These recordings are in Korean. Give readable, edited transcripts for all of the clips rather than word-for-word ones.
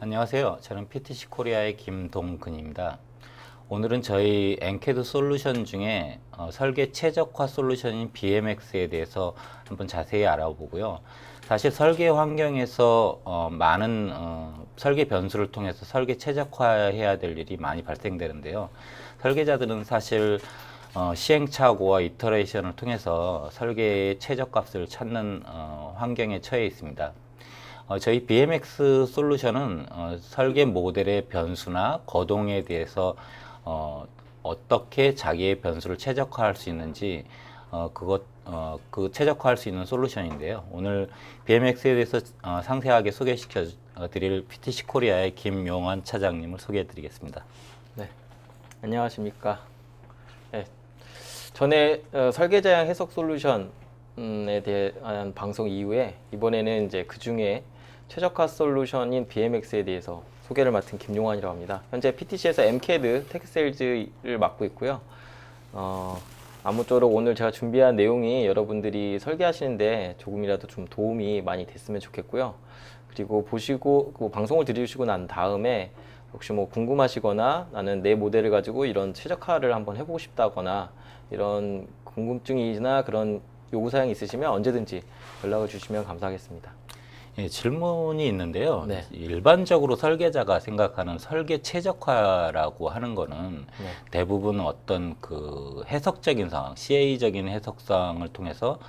안녕하세요. 저는 PTC 코리아의 김동근입니다. 오늘은 저희 엔캐드 솔루션 중에 설계 최적화 솔루션인 BMX에 대해서 한번 자세히 알아보고요. 사실 설계 환경에서 많은 설계 변수를 통해서 설계 최적화해야 될 일이 많이 발생되는데요. 설계자들은 사실 시행착오와 이터레이션을 통해서 설계의 최적값을 찾는 환경에 처해 있습니다. 저희 BMX 솔루션은 설계 모델의 변수나 거동에 대해서 어떻게 자기의 변수를 최적화할 수 있는지 그 최적화할 수 있는 솔루션인데요. 오늘 BMX에 대해서 상세하게 소개시켜 드릴 PTC 코리아의 김용환 차장님을 소개해 드리겠습니다. 네, 안녕하십니까. 네, 전에 설계자형 해석 솔루션에 대한 방송 이후에 이번에는 이제 그 중에 최적화 솔루션인 BMX에 대해서 소개를 맡은 김용환이라고 합니다. 현재 PTC에서 MCAD 텍세일즈를 맡고 있고요. 아무쪼록 오늘 제가 준비한 내용이 여러분들이 설계하시는데 조금이라도 좀 도움이 많이 됐으면 좋겠고요. 그리고 보시고 그 방송을 들으시고 난 다음에 혹시 뭐 궁금하시거나 나는 내 모델을 가지고 이런 최적화를 한번 해보고 싶다거나 이런 궁금증이나 그런 요구사항이 있으시면 언제든지 연락을 주시면 감사하겠습니다. 예, 질문이 있는데요. 네. 일반적으로 설계자가 생각하는 설계 최적화라고 하는 거는 네. 대부분 어떤 그 해석적인 상황, CA적인 해석상을 통해서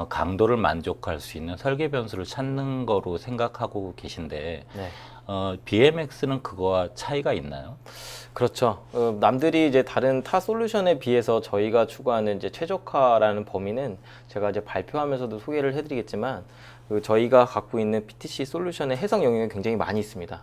강도를 만족할 수 있는 설계 변수를 찾는 거로 생각하고 계신데 네. BMX는 그거와 차이가 있나요? 그렇죠. 남들이 이제 다른 타 솔루션에 비해서 저희가 추구하는 이제 최적화라는 범위는 제가 이제 발표하면서도 소개를 해드리겠지만 저희가 갖고 있는 PTC 솔루션의 해석 영역이 굉장히 많이 있습니다.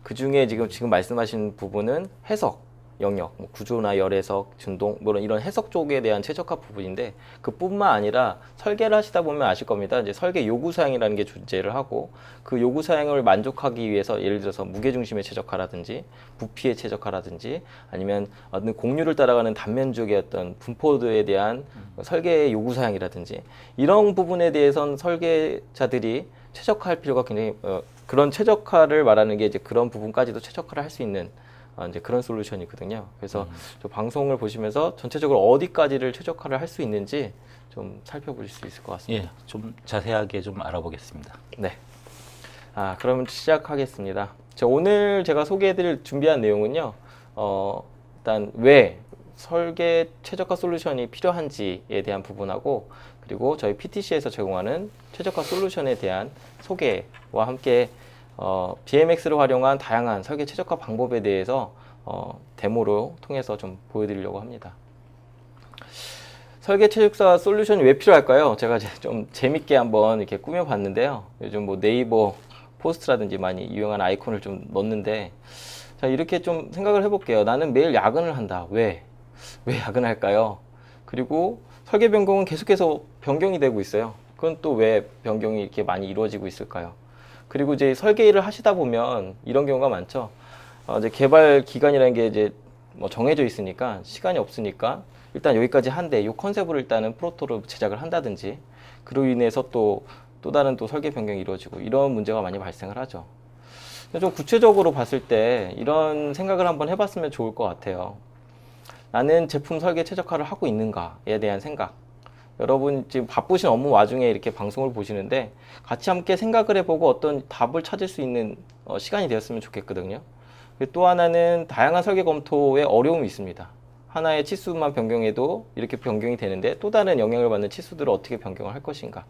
그 중에 지금 말씀하신 부분은 해석 영역, 뭐 구조나 열해석, 진동, 뭐 이런 해석 쪽에 대한 최적화 부분인데 그뿐만 아니라 설계를 하시다 보면 아실 겁니다. 이제 설계 요구사항이라는 게 존재를 하고 그 요구사항을 만족하기 위해서 예를 들어서 무게중심의 최적화라든지 부피의 최적화라든지 아니면 어떤 공률을 따라가는 단면적의 어떤 분포도에 대한 설계의 요구사항이라든지 이런 부분에 대해서는 설계자들이 최적화할 필요가 굉장히 그런 최적화를 말하는 게 이제 그런 부분까지도 최적화를 할 수 있는 이제 그런 솔루션이거든요. 그래서 저 방송을 보시면서 전체적으로 어디까지를 최적화를 할 수 있는지 좀 살펴보실 수 있을 것 같습니다. 예, 좀 자세하게 좀 알아보겠습니다. 네. 그러면 시작하겠습니다. 오늘 제가 소개해드릴 준비한 내용은요. 일단 왜 설계 최적화 솔루션이 필요한지에 대한 부분하고 그리고 저희 PTC에서 제공하는 최적화 솔루션에 대한 소개와 함께 BMX를 활용한 다양한 설계 최적화 방법에 대해서 데모로 통해서 좀 보여드리려고 합니다. 설계 최적화 솔루션이 왜 필요할까요? 제가 좀 재밌게 한번 이렇게 꾸며봤는데요. 요즘 뭐 네이버 포스트라든지 많이 유용한 아이콘을 좀 넣는데 자 이렇게 좀 생각을 해볼게요. 나는 매일 야근을 한다. 왜 야근할까요? 그리고 설계 변경은 계속해서 변경이 되고 있어요. 그건 또 왜 변경이 이렇게 많이 이루어지고 있을까요? 그리고 이제 설계 일을 하시다 보면 이런 경우가 많죠. 이제 개발 기간이라는 게 이제 뭐 정해져 있으니까 시간이 없으니까 일단 여기까지 한대 이 컨셉으로 일단은 프로토를 제작을 한다든지 그로 인해서 또 다른 또 설계 변경이 이루어지고 이런 문제가 많이 발생을 하죠. 좀 구체적으로 봤을 때 이런 생각을 한번 해봤으면 좋을 것 같아요. 나는 제품 설계 최적화를 하고 있는가에 대한 생각. 여러분 지금 바쁘신 업무 와중에 이렇게 방송을 보시는데 같이 함께 생각을 해보고 어떤 답을 찾을 수 있는 시간이 되었으면 좋겠거든요. 또 하나는 다양한 설계 검토에 어려움이 있습니다. 하나의 치수만 변경해도 이렇게 변경이 되는데 또 다른 영향을 받는 치수들을 어떻게 변경을 할 것인가.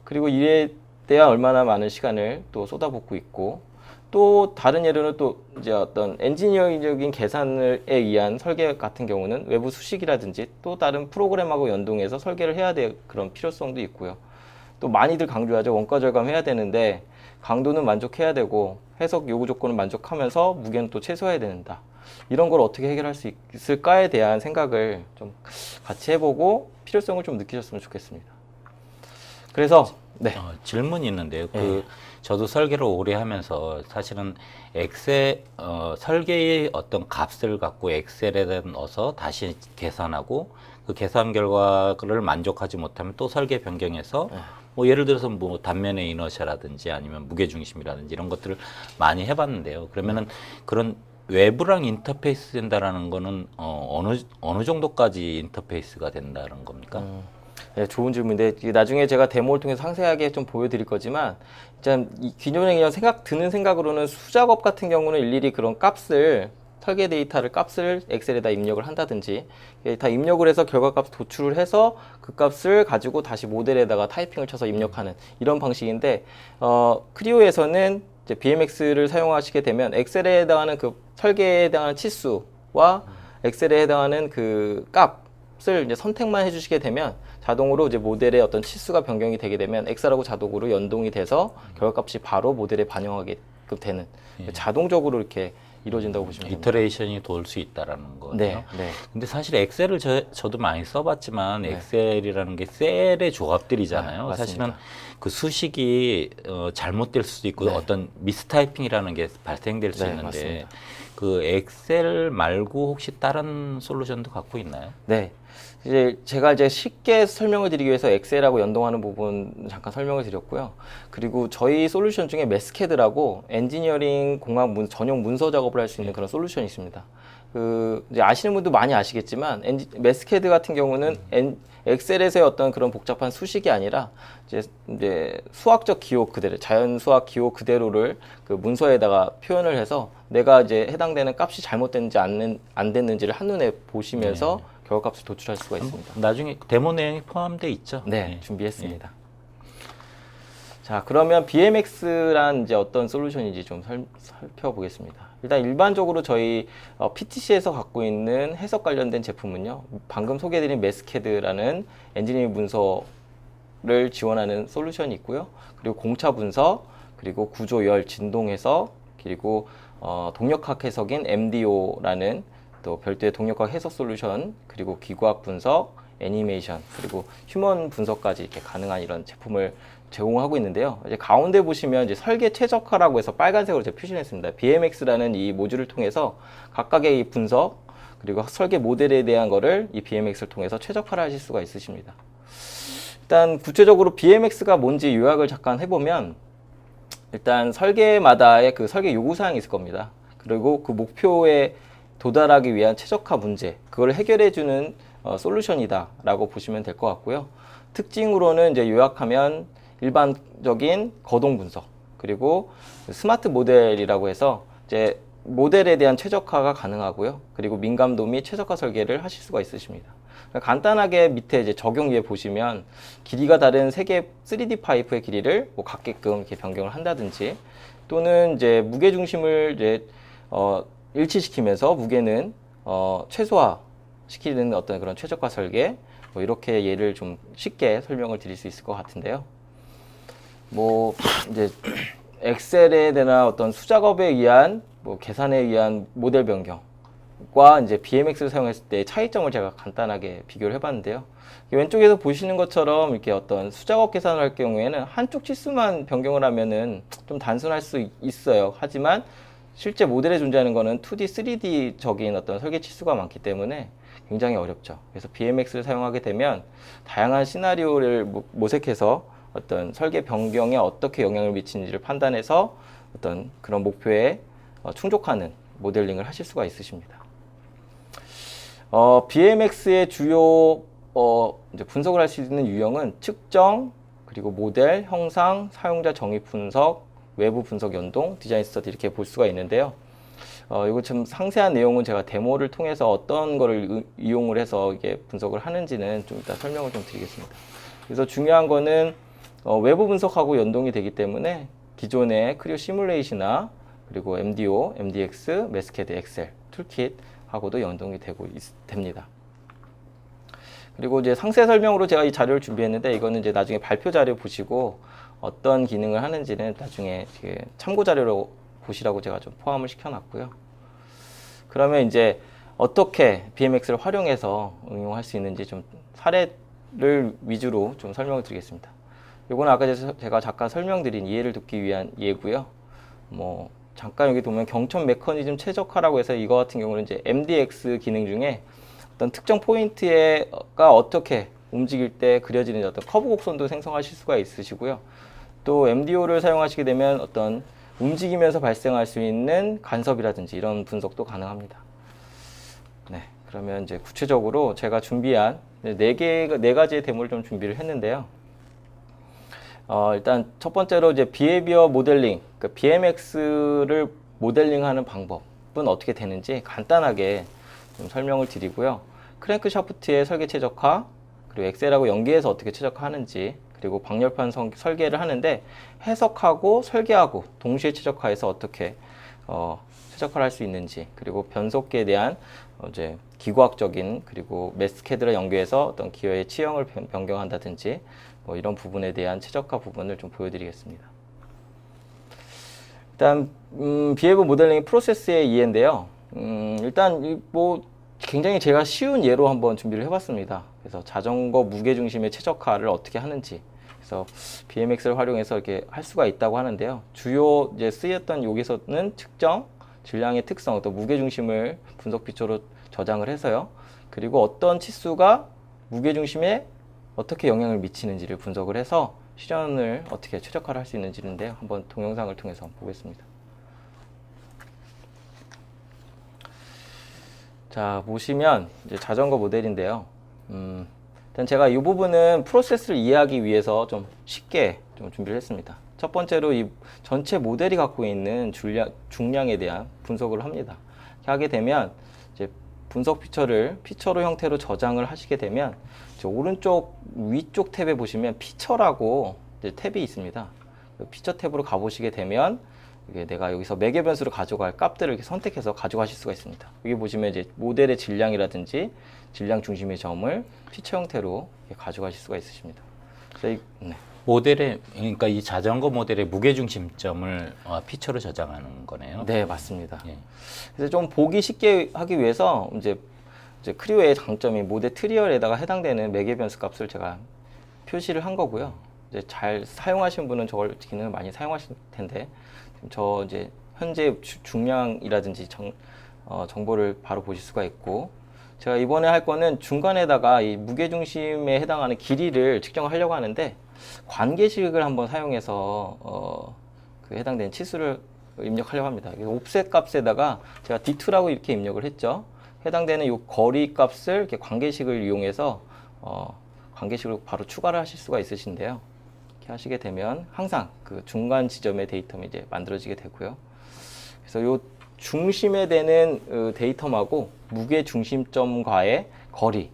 그리고 이에 대한 얼마나 많은 시간을 또 쏟아붓고 있고 또 다른 예로는 또 이제 어떤 엔지니어링적인 계산에 의한 설계 같은 경우는 외부 수식이라든지 또 다른 프로그램하고 연동해서 설계를 해야 될 그런 필요성도 있고요. 또 많이들 강조하죠. 원가 절감해야 되는데 강도는 만족해야 되고 해석 요구 조건을 만족하면서 무게는 또 최소화해야 된다. 이런 걸 어떻게 해결할 수 있을까에 대한 생각을 좀 같이 해보고 필요성을 좀 느끼셨으면 좋겠습니다. 그래서 네. 질문이 있는데요. 저도 설계를 오래 하면서 사실은 설계의 어떤 값을 갖고 엑셀에 넣어서 다시 계산하고 그 계산 결과를 만족하지 못하면 또 설계 변경해서 뭐 예를 들어서 뭐 단면의 이너시아라든지 아니면 무게 중심이라든지 이런 것들을 많이 해봤는데요. 그러면은 그런 외부랑 인터페이스 된다라는 거는 어느 정도까지 인터페이스가 된다는 겁니까? 네, 좋은 질문인데 이게 나중에 제가 데모를 통해서 상세하게 좀 보여드릴 거지만 일단 기존에 그냥 드는 생각으로는 수작업 같은 경우는 일일이 그런 값을 설계 데이터를 값을 엑셀에다 입력을 한다든지 다 입력을 해서 결과값 도출을 해서 그 값을 가지고 다시 모델에다가 타이핑을 쳐서 입력하는 이런 방식인데 크리오에서는 이제 BMX를 사용하시게 되면 엑셀에 해당하는 그 설계에 해당하는 치수와 엑셀에 해당하는 그 값을 이제 선택만 해주시게 되면 자동으로 이제 모델의 어떤 치수가 변경이 되게 되면 엑셀하고 자동으로 연동이 돼서 결과값이 바로 모델에 반영하게끔 되는 자동적으로 이렇게 이루어진다고 보시면 됩니다. 이터레이션이 돌 수 있다라는 거예요. 네, 네. 근데 사실 엑셀을 저도 많이 써봤지만 네. 엑셀이라는 게 셀의 조합들이잖아요. 네, 사실은 맞습니다. 그 수식이 잘못될 수도 있고 네. 어떤 미스타이핑이라는 게 발생될 수 네, 있는데 맞습니다. 그 엑셀 말고 혹시 다른 솔루션도 갖고 있나요? 네. 이제 제가 이제 쉽게 설명을 드리기 위해서 엑셀하고 연동하는 부분 잠깐 설명을 드렸고요. 그리고 저희 솔루션 중에 메스캐드라고 엔지니어링 공학 전용 문서 작업을 할 수 있는 그런 솔루션이 있습니다. 그 이제 아시는 분도 많이 아시겠지만 메스캐드 같은 경우는 엑셀에서의 어떤 그런 복잡한 수식이 아니라 이제 수학적 기호 그대로 자연 수학 기호 그대로를 그 문서에다가 표현을 해서 내가 이제 해당되는 값이 잘못됐는지 안 됐는지를 한눈에 보시면서 결과값을 도출할 수가 있습니다. 나중에 데모 내용이 포함되어 있죠? 네, 준비했습니다. 자, 그러면 BMX란 이제 어떤 솔루션인지 좀 살펴보겠습니다. 일단 일반적으로 저희 PTC에서 갖고 있는 해석 관련된 제품은요, 방금 소개해드린 메스캐드라는 엔지니어링 문서를 지원하는 솔루션이 있고요. 그리고 공차 분석, 그리고 구조열, 진동 해석, 그리고 동력학 해석인 MDO라는 또 별도의 동력학 해석 솔루션, 그리고 기구학 분석, 애니메이션, 그리고 휴먼 분석까지 이렇게 가능한 이런 제품을 제공하고 있는데요. 이제 가운데 보시면 이제 설계 최적화라고 해서 빨간색으로 제가 표시했습니다. BMX라는 이 모듈을 통해서 각각의 이 분석, 그리고 설계 모델에 대한 거를 이 BMX를 통해서 최적화를 하실 수가 있으십니다. 일단 구체적으로 BMX가 뭔지 요약을 잠깐 해보면 일단 설계마다의 그 설계 요구사항이 있을 겁니다. 그리고 그 목표에 도달하기 위한 최적화 문제, 그걸 해결해주는 솔루션이다 라고 보시면 될 것 같고요. 특징으로는 이제 요약하면 일반적인 거동 분석, 그리고 스마트 모델이라고 해서 이제 모델에 대한 최적화가 가능하고요. 그리고 민감도 및 최적화 설계를 하실 수가 있으십니다. 간단하게 밑에 이제 적용위에 보시면 길이가 다른 세 개의 3D 파이프의 길이를 뭐 같게끔 이렇게 변경을 한다든지, 또는 이제 무게 중심을 이제 일치시키면서 무게는 최소화 시키는 어떤 그런 최적화 설계, 뭐 이렇게 예를 좀 쉽게 설명을 드릴 수 있을 것 같은데요. 뭐 이제 엑셀에 대한 어떤 수작업에 의한 뭐 계산에 의한 모델 변경과 이제 BMX를 사용했을 때 차이점을 제가 간단하게 비교를 해봤는데요. 왼쪽에서 보시는 것처럼 이렇게 어떤 수작업 계산을 할 경우에는 한쪽 치수만 변경을 하면은 좀 단순할 수 있어요. 하지만 실제 모델에 존재하는 거는 2D, 3D적인 어떤 설계 치수가 많기 때문에 굉장히 어렵죠. 그래서 BMX를 사용하게 되면 다양한 시나리오를 모색해서 어떤 설계 변경에 어떻게 영향을 미치는지를 판단해서 어떤 그런 목표에 충족하는 모델링을 하실 수가 있으십니다. BMX의 주요 이제 분석을 할 수 있는 유형은 측정, 그리고 모델, 형상, 사용자 정의 분석, 외부 분석 연동, 디자인 스터디 이렇게 볼 수가 있는데요. 이거 좀 상세한 내용은 제가 데모를 통해서 어떤 거를 이용을 해서 이게 분석을 하는지는 좀 이따 설명을 좀 드리겠습니다. 그래서 중요한 거는 외부 분석하고 연동이 되기 때문에 기존의 크리오 시뮬레이션이나 그리고 MDO, MDX, 메스캐드, 엑셀, 툴킷하고도 연동이 됩니다. 그리고 이제 상세 설명으로 제가 이 자료를 준비했는데 이거는 이제 나중에 발표 자료 보시고 어떤 기능을 하는지는 나중에 참고 자료로 보시라고 제가 좀 포함을 시켜놨고요. 그러면 이제 어떻게 BMX를 활용해서 응용할 수 있는지 좀 사례를 위주로 좀 설명을 드리겠습니다. 이거는 아까 제가 잠깐 설명드린 이해를 돕기 위한 예고요. 뭐 잠깐 여기 보면 경첩 메커니즘 최적화라고 해서 이거 같은 경우는 이제 MDX 기능 중에 어떤 특정 포인트가 어떻게 움직일 때 그려지는 어떤 커브 곡선도 생성하실 수가 있으시고요. 또 MDO를 사용하시게 되면 어떤 움직이면서 발생할 수 있는 간섭이라든지 이런 분석도 가능합니다. 네, 그러면 이제 구체적으로 제가 준비한 네 가지의 데모를 좀 준비를 했는데요. 일단 첫 번째로 이제 비헤비어 모델링, 그러니까 BMX를 모델링하는 방법은 어떻게 되는지 간단하게 좀 설명을 드리고요. 크랭크 샤프트의 설계 최적화, 그리고 엑셀하고 연계해서 어떻게 최적화하는지, 그리고 방열판 설계를 하는데 해석하고 설계하고 동시에 최적화해서 어떻게 최적화를 할 수 있는지, 그리고 변속기에 대한 이제 기구학적인 그리고 매스캐드를 연계해서 어떤 기어의 치형을 변경한다든지 뭐 이런 부분에 대한 최적화 부분을 좀 보여드리겠습니다. 일단 비헤이브 모델링 프로세스의 이해인데요. 일단 뭐 굉장히 제가 쉬운 예로 한번 준비를 해봤습니다. 그래서 자전거 무게 중심의 최적화를 어떻게 하는지, 그래서 BMX를 활용해서 이렇게 할 수가 있다고 하는데요. 주요 이제 쓰였던 여기서는 측정, 질량의 특성, 또 무게 중심을 분석 피처로 저장을 해서요. 그리고 어떤 치수가 무게 중심에 어떻게 영향을 미치는지를 분석을 해서 실현을 어떻게 최적화를 할 수 있는지인데요. 한번 동영상을 통해서 한번 보겠습니다. 자, 보시면 이제 자전거 모델인데요. 일단 제가 이 부분은 프로세스를 이해하기 위해서 좀 쉽게 좀 준비를 했습니다. 첫 번째로 이 전체 모델이 갖고 있는 중량에 대한 분석을 합니다. 이렇게 하게 되면 이제 분석 피처로 형태로 저장을 하시게 되면 오른쪽 위쪽 탭에 보시면 피처라고 이제 탭이 있습니다. 피처 탭으로 가보시게 되면 이게 내가 여기서 매개 변수로 가져갈 값들을 이렇게 선택해서 가져가실 수가 있습니다. 여기 보시면 이제 모델의 질량이라든지 질량 중심의 점을 피처 형태로 가져가실 수가 있으십니다. 그래서 네. 모델의, 그러니까 이 자전거 모델의 무게 중심점을 피처로 저장하는 거네요. 네, 맞습니다. 예. 그래서 좀 보기 쉽게 하기 위해서 이제 크리오의 장점인 모델 트리얼에다가 해당되는 매개 변수 값을 제가 표시를 한 거고요. 이제 잘 사용하시는 분은 저걸 기능을 많이 사용하실 텐데, 저 이제 현재 중량이라든지 정보를 바로 보실 수가 있고, 제가 이번에 할 거는 중간에다가 이 무게 중심에 해당하는 길이를 측정하려고 하는데 관계식을 한번 사용해서 그 해당되는 치수를 입력하려고 합니다. 옵셋 값에다가 제가 D2라고 이렇게 입력을 했죠. 해당되는 이 거리 값을 이렇게 관계식을 이용해서 관계식으로 바로 추가를 하실 수가 있으신데요. 이렇게 하시게 되면 항상 그 중간 지점의 데이터가 이제 만들어지게 되고요. 그래서 이 중심에 되는 데이터하고 무게 중심점과의 거리를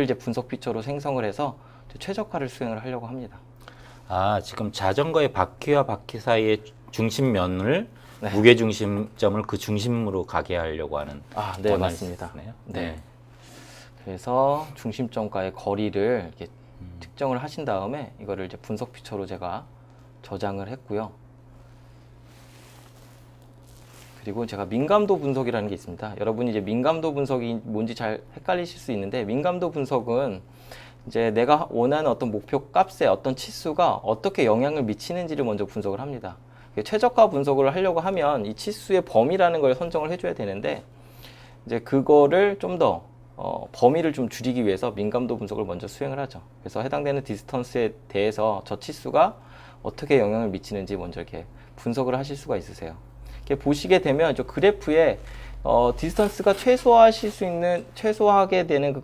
이제 분석 피처로 생성을 해서 최적화를 수행을 하려고 합니다. 아, 지금 자전거의 바퀴와 바퀴 사이의 중심면을 네. 무게 중심점을 그 중심으로 가게 하려고 하는 네, 원을 맞습니다. 쓰네요. 네. 그래서 중심점과의 거리를 이렇게 측정을 하신 다음에 이거를 이제 분석 피처로 제가 저장을 했고요. 그리고 제가 민감도 분석이라는 게 있습니다. 여러분이 이제 민감도 분석이 뭔지 잘 헷갈리실 수 있는데, 민감도 분석은 이제 내가 원하는 어떤 목표 값에 어떤 치수가 어떻게 영향을 미치는지를 먼저 분석을 합니다. 최적화 분석을 하려고 하면 이 치수의 범위라는 걸 선정을 해줘야 되는데, 이제 그거를 좀 더 범위를 좀 줄이기 위해서 민감도 분석을 먼저 수행을 하죠. 그래서 해당되는 디스턴스에 대해서 저 치수가 어떻게 영향을 미치는지 먼저 이렇게 분석을 하실 수가 있으세요. 이렇게 보시게 되면 저 그래프에 디스턴스가 최소화하게 되는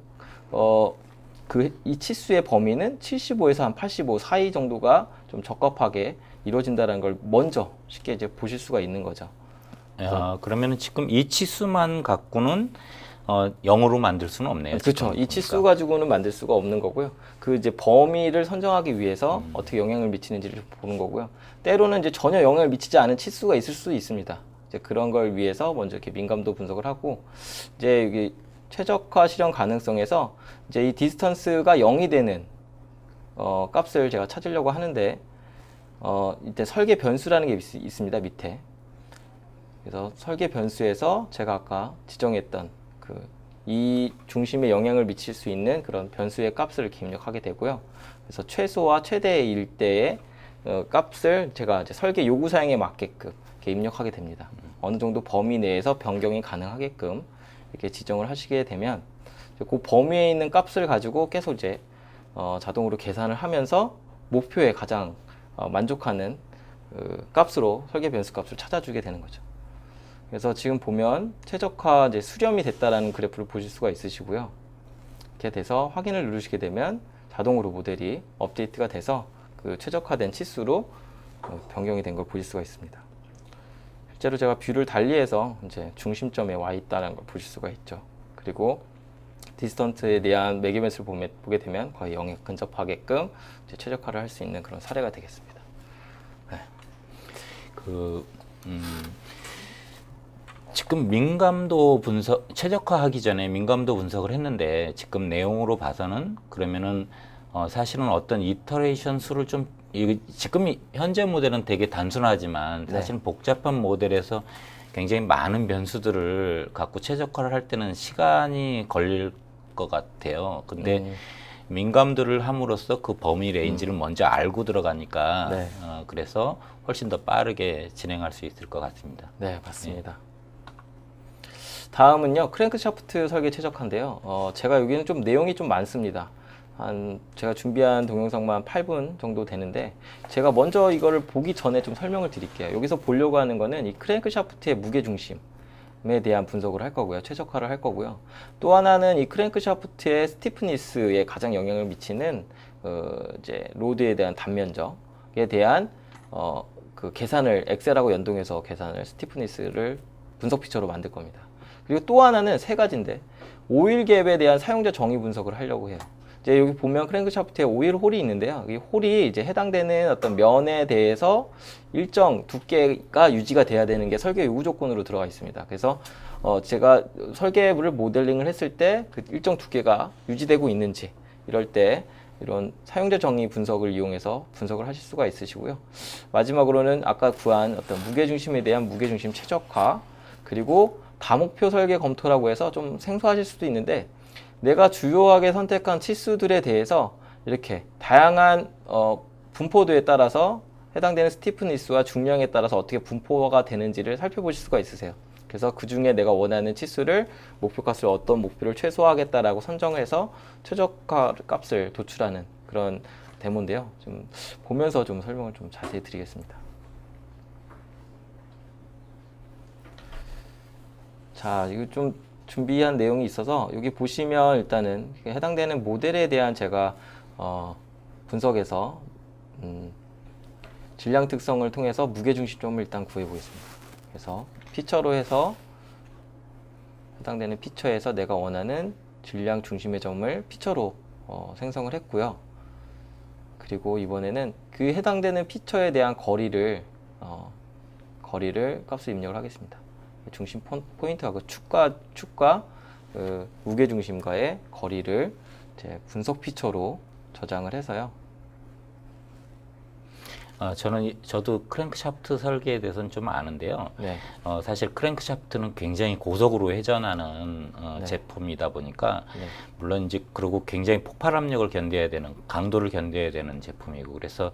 이 치수의 범위는 75에서 한 85 사이 정도가 좀 적합하게 이루어진다는 걸 먼저 쉽게 이제 보실 수가 있는 거죠. 그러면 지금 이 치수만 갖고는 0으로 만들 수는 없네요. 그렇죠. 이 치수 가지고는 만들 수가 없는 거고요. 그 이제 범위를 선정하기 위해서 어떻게 영향을 미치는지를 보는 거고요. 때로는 이제 전혀 영향을 미치지 않은 치수가 있을 수 있습니다. 이제 그런 걸 위해서 먼저 이렇게 민감도 분석을 하고, 이제 여기 최적화 실현 가능성에서 이제 이 디스턴스가 0이 되는 값을 제가 찾으려고 하는데, 이때 설계 변수라는 게 있습니다. 밑에. 그래서 설계 변수에서 제가 아까 지정했던 이 중심에 영향을 미칠 수 있는 그런 변수의 값을 이렇게 입력하게 되고요. 그래서 최소와 최대일 때의 값을 제가 이제 설계 요구 사양에 맞게끔 이렇게 입력하게 됩니다. 어느 정도 범위 내에서 변경이 가능하게끔 이렇게 지정을 하시게 되면 그 범위에 있는 값을 가지고 계속 이제 자동으로 계산을 하면서 목표에 가장 만족하는 그 값으로 설계 변수 값을 찾아주게 되는 거죠. 그래서 지금 보면 최적화 이제 수렴이 됐다라는 그래프를 보실 수가 있으시고요. 이렇게 돼서 확인을 누르시게 되면 자동으로 모델이 업데이트가 돼서 그 최적화된 치수로 변경이 된 걸 보실 수가 있습니다. 실제로 제가 뷰를 달리해서 이제 중심점에 와 있다는 걸 보실 수가 있죠. 그리고 디스턴트에 대한 매개변수를 보게 되면 거의 0에 근접하게끔 이제 최적화를 할 수 있는 그런 사례가 되겠습니다. 네. 지금 민감도 분석, 최적화하기 전에 민감도 분석을 했는데 지금 내용으로 봐서는 그러면은 사실은 어떤 이터레이션 수를 좀 지금 현재 모델은 되게 단순하지만 사실은 복잡한 모델에서 굉장히 많은 변수들을 갖고 최적화를 할 때는 시간이 걸릴 것 같아요. 근데 민감도를 함으로써 그 범위 레인지를 먼저 알고 들어가니까 네. 그래서 훨씬 더 빠르게 진행할 수 있을 것 같습니다. 네, 맞습니다. 다음은요, 크랭크샤프트 설계 최적화인데요. 제가 여기는 좀 내용이 좀 많습니다. 제가 준비한 동영상만 8분 정도 되는데, 제가 먼저 이거를 보기 전에 좀 설명을 드릴게요. 여기서 보려고 하는 거는 이 크랭크샤프트의 무게중심에 대한 분석을 할 거고요. 최적화를 할 거고요. 또 하나는 이 크랭크샤프트의 스티프니스에 가장 영향을 미치는, 이제, 로드에 대한 단면적에 대한, 그 계산을 엑셀하고 연동해서 계산을 스티프니스를 분석 피처로 만들 겁니다. 그리고 또 하나는 세 가지인데 오일 갭에 대한 사용자 정의 분석을 하려고 해요. 이제 여기 보면 크랭크샤프트에 오일 홀이 있는데요. 이 홀이 이제 해당되는 어떤 면에 대해서 일정 두께가 유지가 돼야 되는 게 설계 요구 조건으로 들어가 있습니다. 그래서 제가 설계를 모델링을 했을 때 그 일정 두께가 유지되고 있는지 이럴 때 이런 사용자 정의 분석을 이용해서 분석을 하실 수가 있으시고요. 마지막으로는 아까 구한 어떤 무게중심에 대한 무게중심 최적화, 그리고 다목표 설계 검토라고 해서 좀 생소하실 수도 있는데, 내가 주요하게 선택한 치수들에 대해서 이렇게 다양한 분포도에 따라서 해당되는 스티프니스와 중량에 따라서 어떻게 분포가 되는지를 살펴보실 수가 있으세요. 그래서 그 중에 내가 원하는 치수를 목표 값을 어떤 목표를 최소화하겠다라고 선정해서 최적화 값을 도출하는 그런 데모인데요. 좀 보면서 좀 설명을 좀 자세히 드리겠습니다. 자, 이거 좀 준비한 내용이 있어서 여기 보시면 일단은 해당되는 모델에 대한 제가 분석해서 질량 특성을 통해서 무게중심점을 일단 구해 보겠습니다. 그래서 피처로 해서 해당되는 피처에서 내가 원하는 질량 중심의 점을 피처로 생성을 했고요. 그리고 이번에는 그 해당되는 피처에 대한 거리를 값을 입력을 하겠습니다. 중심 포인트가 그 축과 그 무게 중심과의 거리를 이제 분석 피처로 저장을 해서요. 저도 크랭크샤프트 설계에 대해서는 좀 아는데요. 네. 사실 크랭크샤프트는 굉장히 고속으로 회전하는 네. 제품이다 보니까 네. 물론 이제 그리고 굉장히 폭발 압력을 견뎌야 되는, 강도를 견뎌야 되는 제품이고, 그래서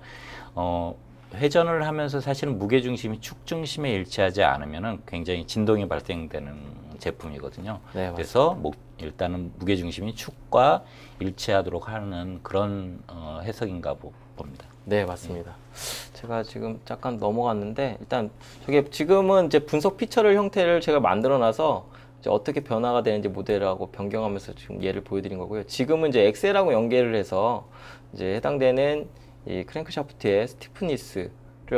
회전을 하면서 사실은 무게 중심이 축 중심에 일치하지 않으면은 굉장히 진동이 발생되는 제품이거든요. 네, 그래서 일단은 무게 중심이 축과 일치하도록 하는 그런 해석인가 봅니다. 네, 맞습니다. 제가 지금 잠깐 넘어갔는데, 일단 저게 지금은 이제 분석 피처를 형태를 제가 만들어 놔서 이제 어떻게 변화가 되는지 모델하고 변경하면서 지금 예를 보여드린 거고요. 지금은 이제 엑셀하고 연계를 해서 이제 해당되는 이 크랭크샤프트의 스티프니스를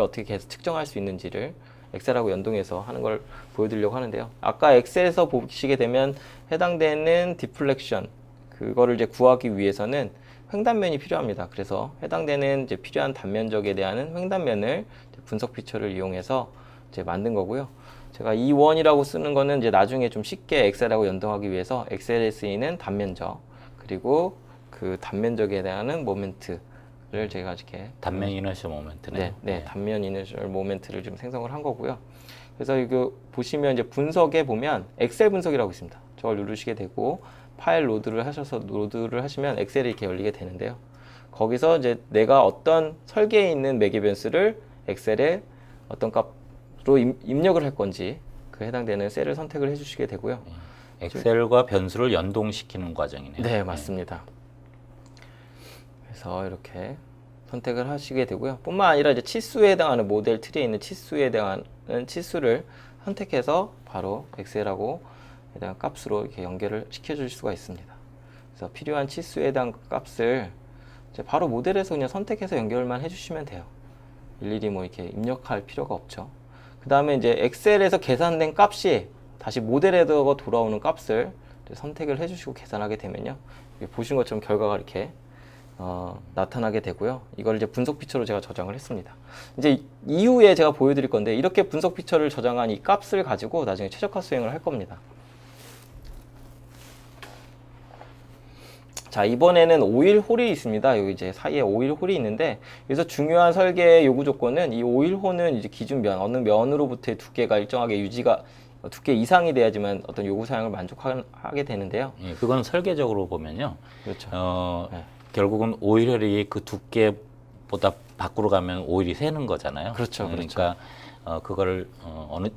어떻게 계속 측정할 수 있는지를 엑셀하고 연동해서 하는 걸 보여드리려고 하는데요. 아까 엑셀에서 보시게 되면 해당되는 디플렉션, 그거를 이제 구하기 위해서는 횡단면이 필요합니다. 그래서 해당되는 이제 필요한 단면적에 대한 횡단면을 분석 피처를 이용해서 이제 만든 거고요. 제가 E1이라고 쓰는 거는 이제 나중에 좀 쉽게 엑셀하고 연동하기 위해서 엑셀에 쓰이는 단면적, 그리고 그 단면적에 대한 모멘트를 제가 이렇게 단면 이너셜 모멘트네요. 네, 단면 이너셜 모멘트를 좀 생성을 한 거고요. 그래서 이거 보시면 이제 분석에 보면 엑셀 분석이라고 있습니다. 저걸 누르시게 되고 파일 로드를 하시면 엑셀이 이렇게 열리게 되는데요. 거기서 이제 내가 어떤 설계에 있는 매개 변수를 엑셀에 어떤 값으로 입력을 할 건지 그 해당되는 셀을 선택을 해주시게 되고요. 엑셀과 변수를 연동시키는 과정이네요. 네, 맞습니다. 그래서 이렇게 선택을 하시게 되고요. 뿐만 아니라 이제 치수에 해당하는 모델 트리에 있는 치수에 해당하는 치수를 선택해서 바로 엑셀하고 해당 값으로 이렇게 연결을 시켜줄 수가 있습니다. 그래서 필요한 치수에 해당 값을 이제 바로 모델에서 그냥 선택해서 연결만 해주시면 돼요. 일일이 뭐 이렇게 입력할 필요가 없죠. 그 다음에 이제 엑셀에서 계산된 값이 다시 모델에서 돌아오는 값을 선택을 해주시고 계산하게 되면요. 보시는 것처럼 결과가 이렇게 나타나게 되고요. 이걸 이제 분석 피처로 제가 저장을 했습니다. 이제 이후에 제가 보여드릴 건데 이렇게 분석 피처를 저장한 이 값을 가지고 나중에 최적화 수행을 할 겁니다. 자, 이번에는 오일 홀이 있습니다. 여기 이제 사이에 오일 홀이 있는데 여기서 중요한 설계 요구 조건은 이 오일 홀은 이제 기준 면, 어느 면으로부터의 두께가 일정하게 유지가 두께 이상이 돼야지만 어떤 요구 사항을 만족하게 되는데요. 예, 그건 설계적으로 보면요. 그렇죠. 네. 결국은 오일이 그 두께보다 밖으로 가면 오일이 새는 거잖아요. 그렇죠, 그러니까 그거를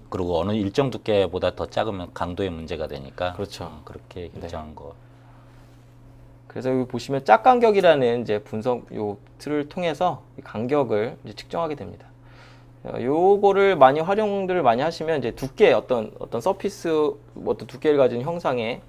그리고 어느 일정 두께보다 더 작으면 강도의 문제가 되니까 그렇죠. 그렇게 결정한 거. 그래서 여기 보시면 짝간격이라는 이제 분석 요 틀을 통해서 이 간격을 이제 측정하게 됩니다. 요거를 활용들을 많이 하시면 이제 두께 어떤 서피스 어떤 두께를 가진 형상의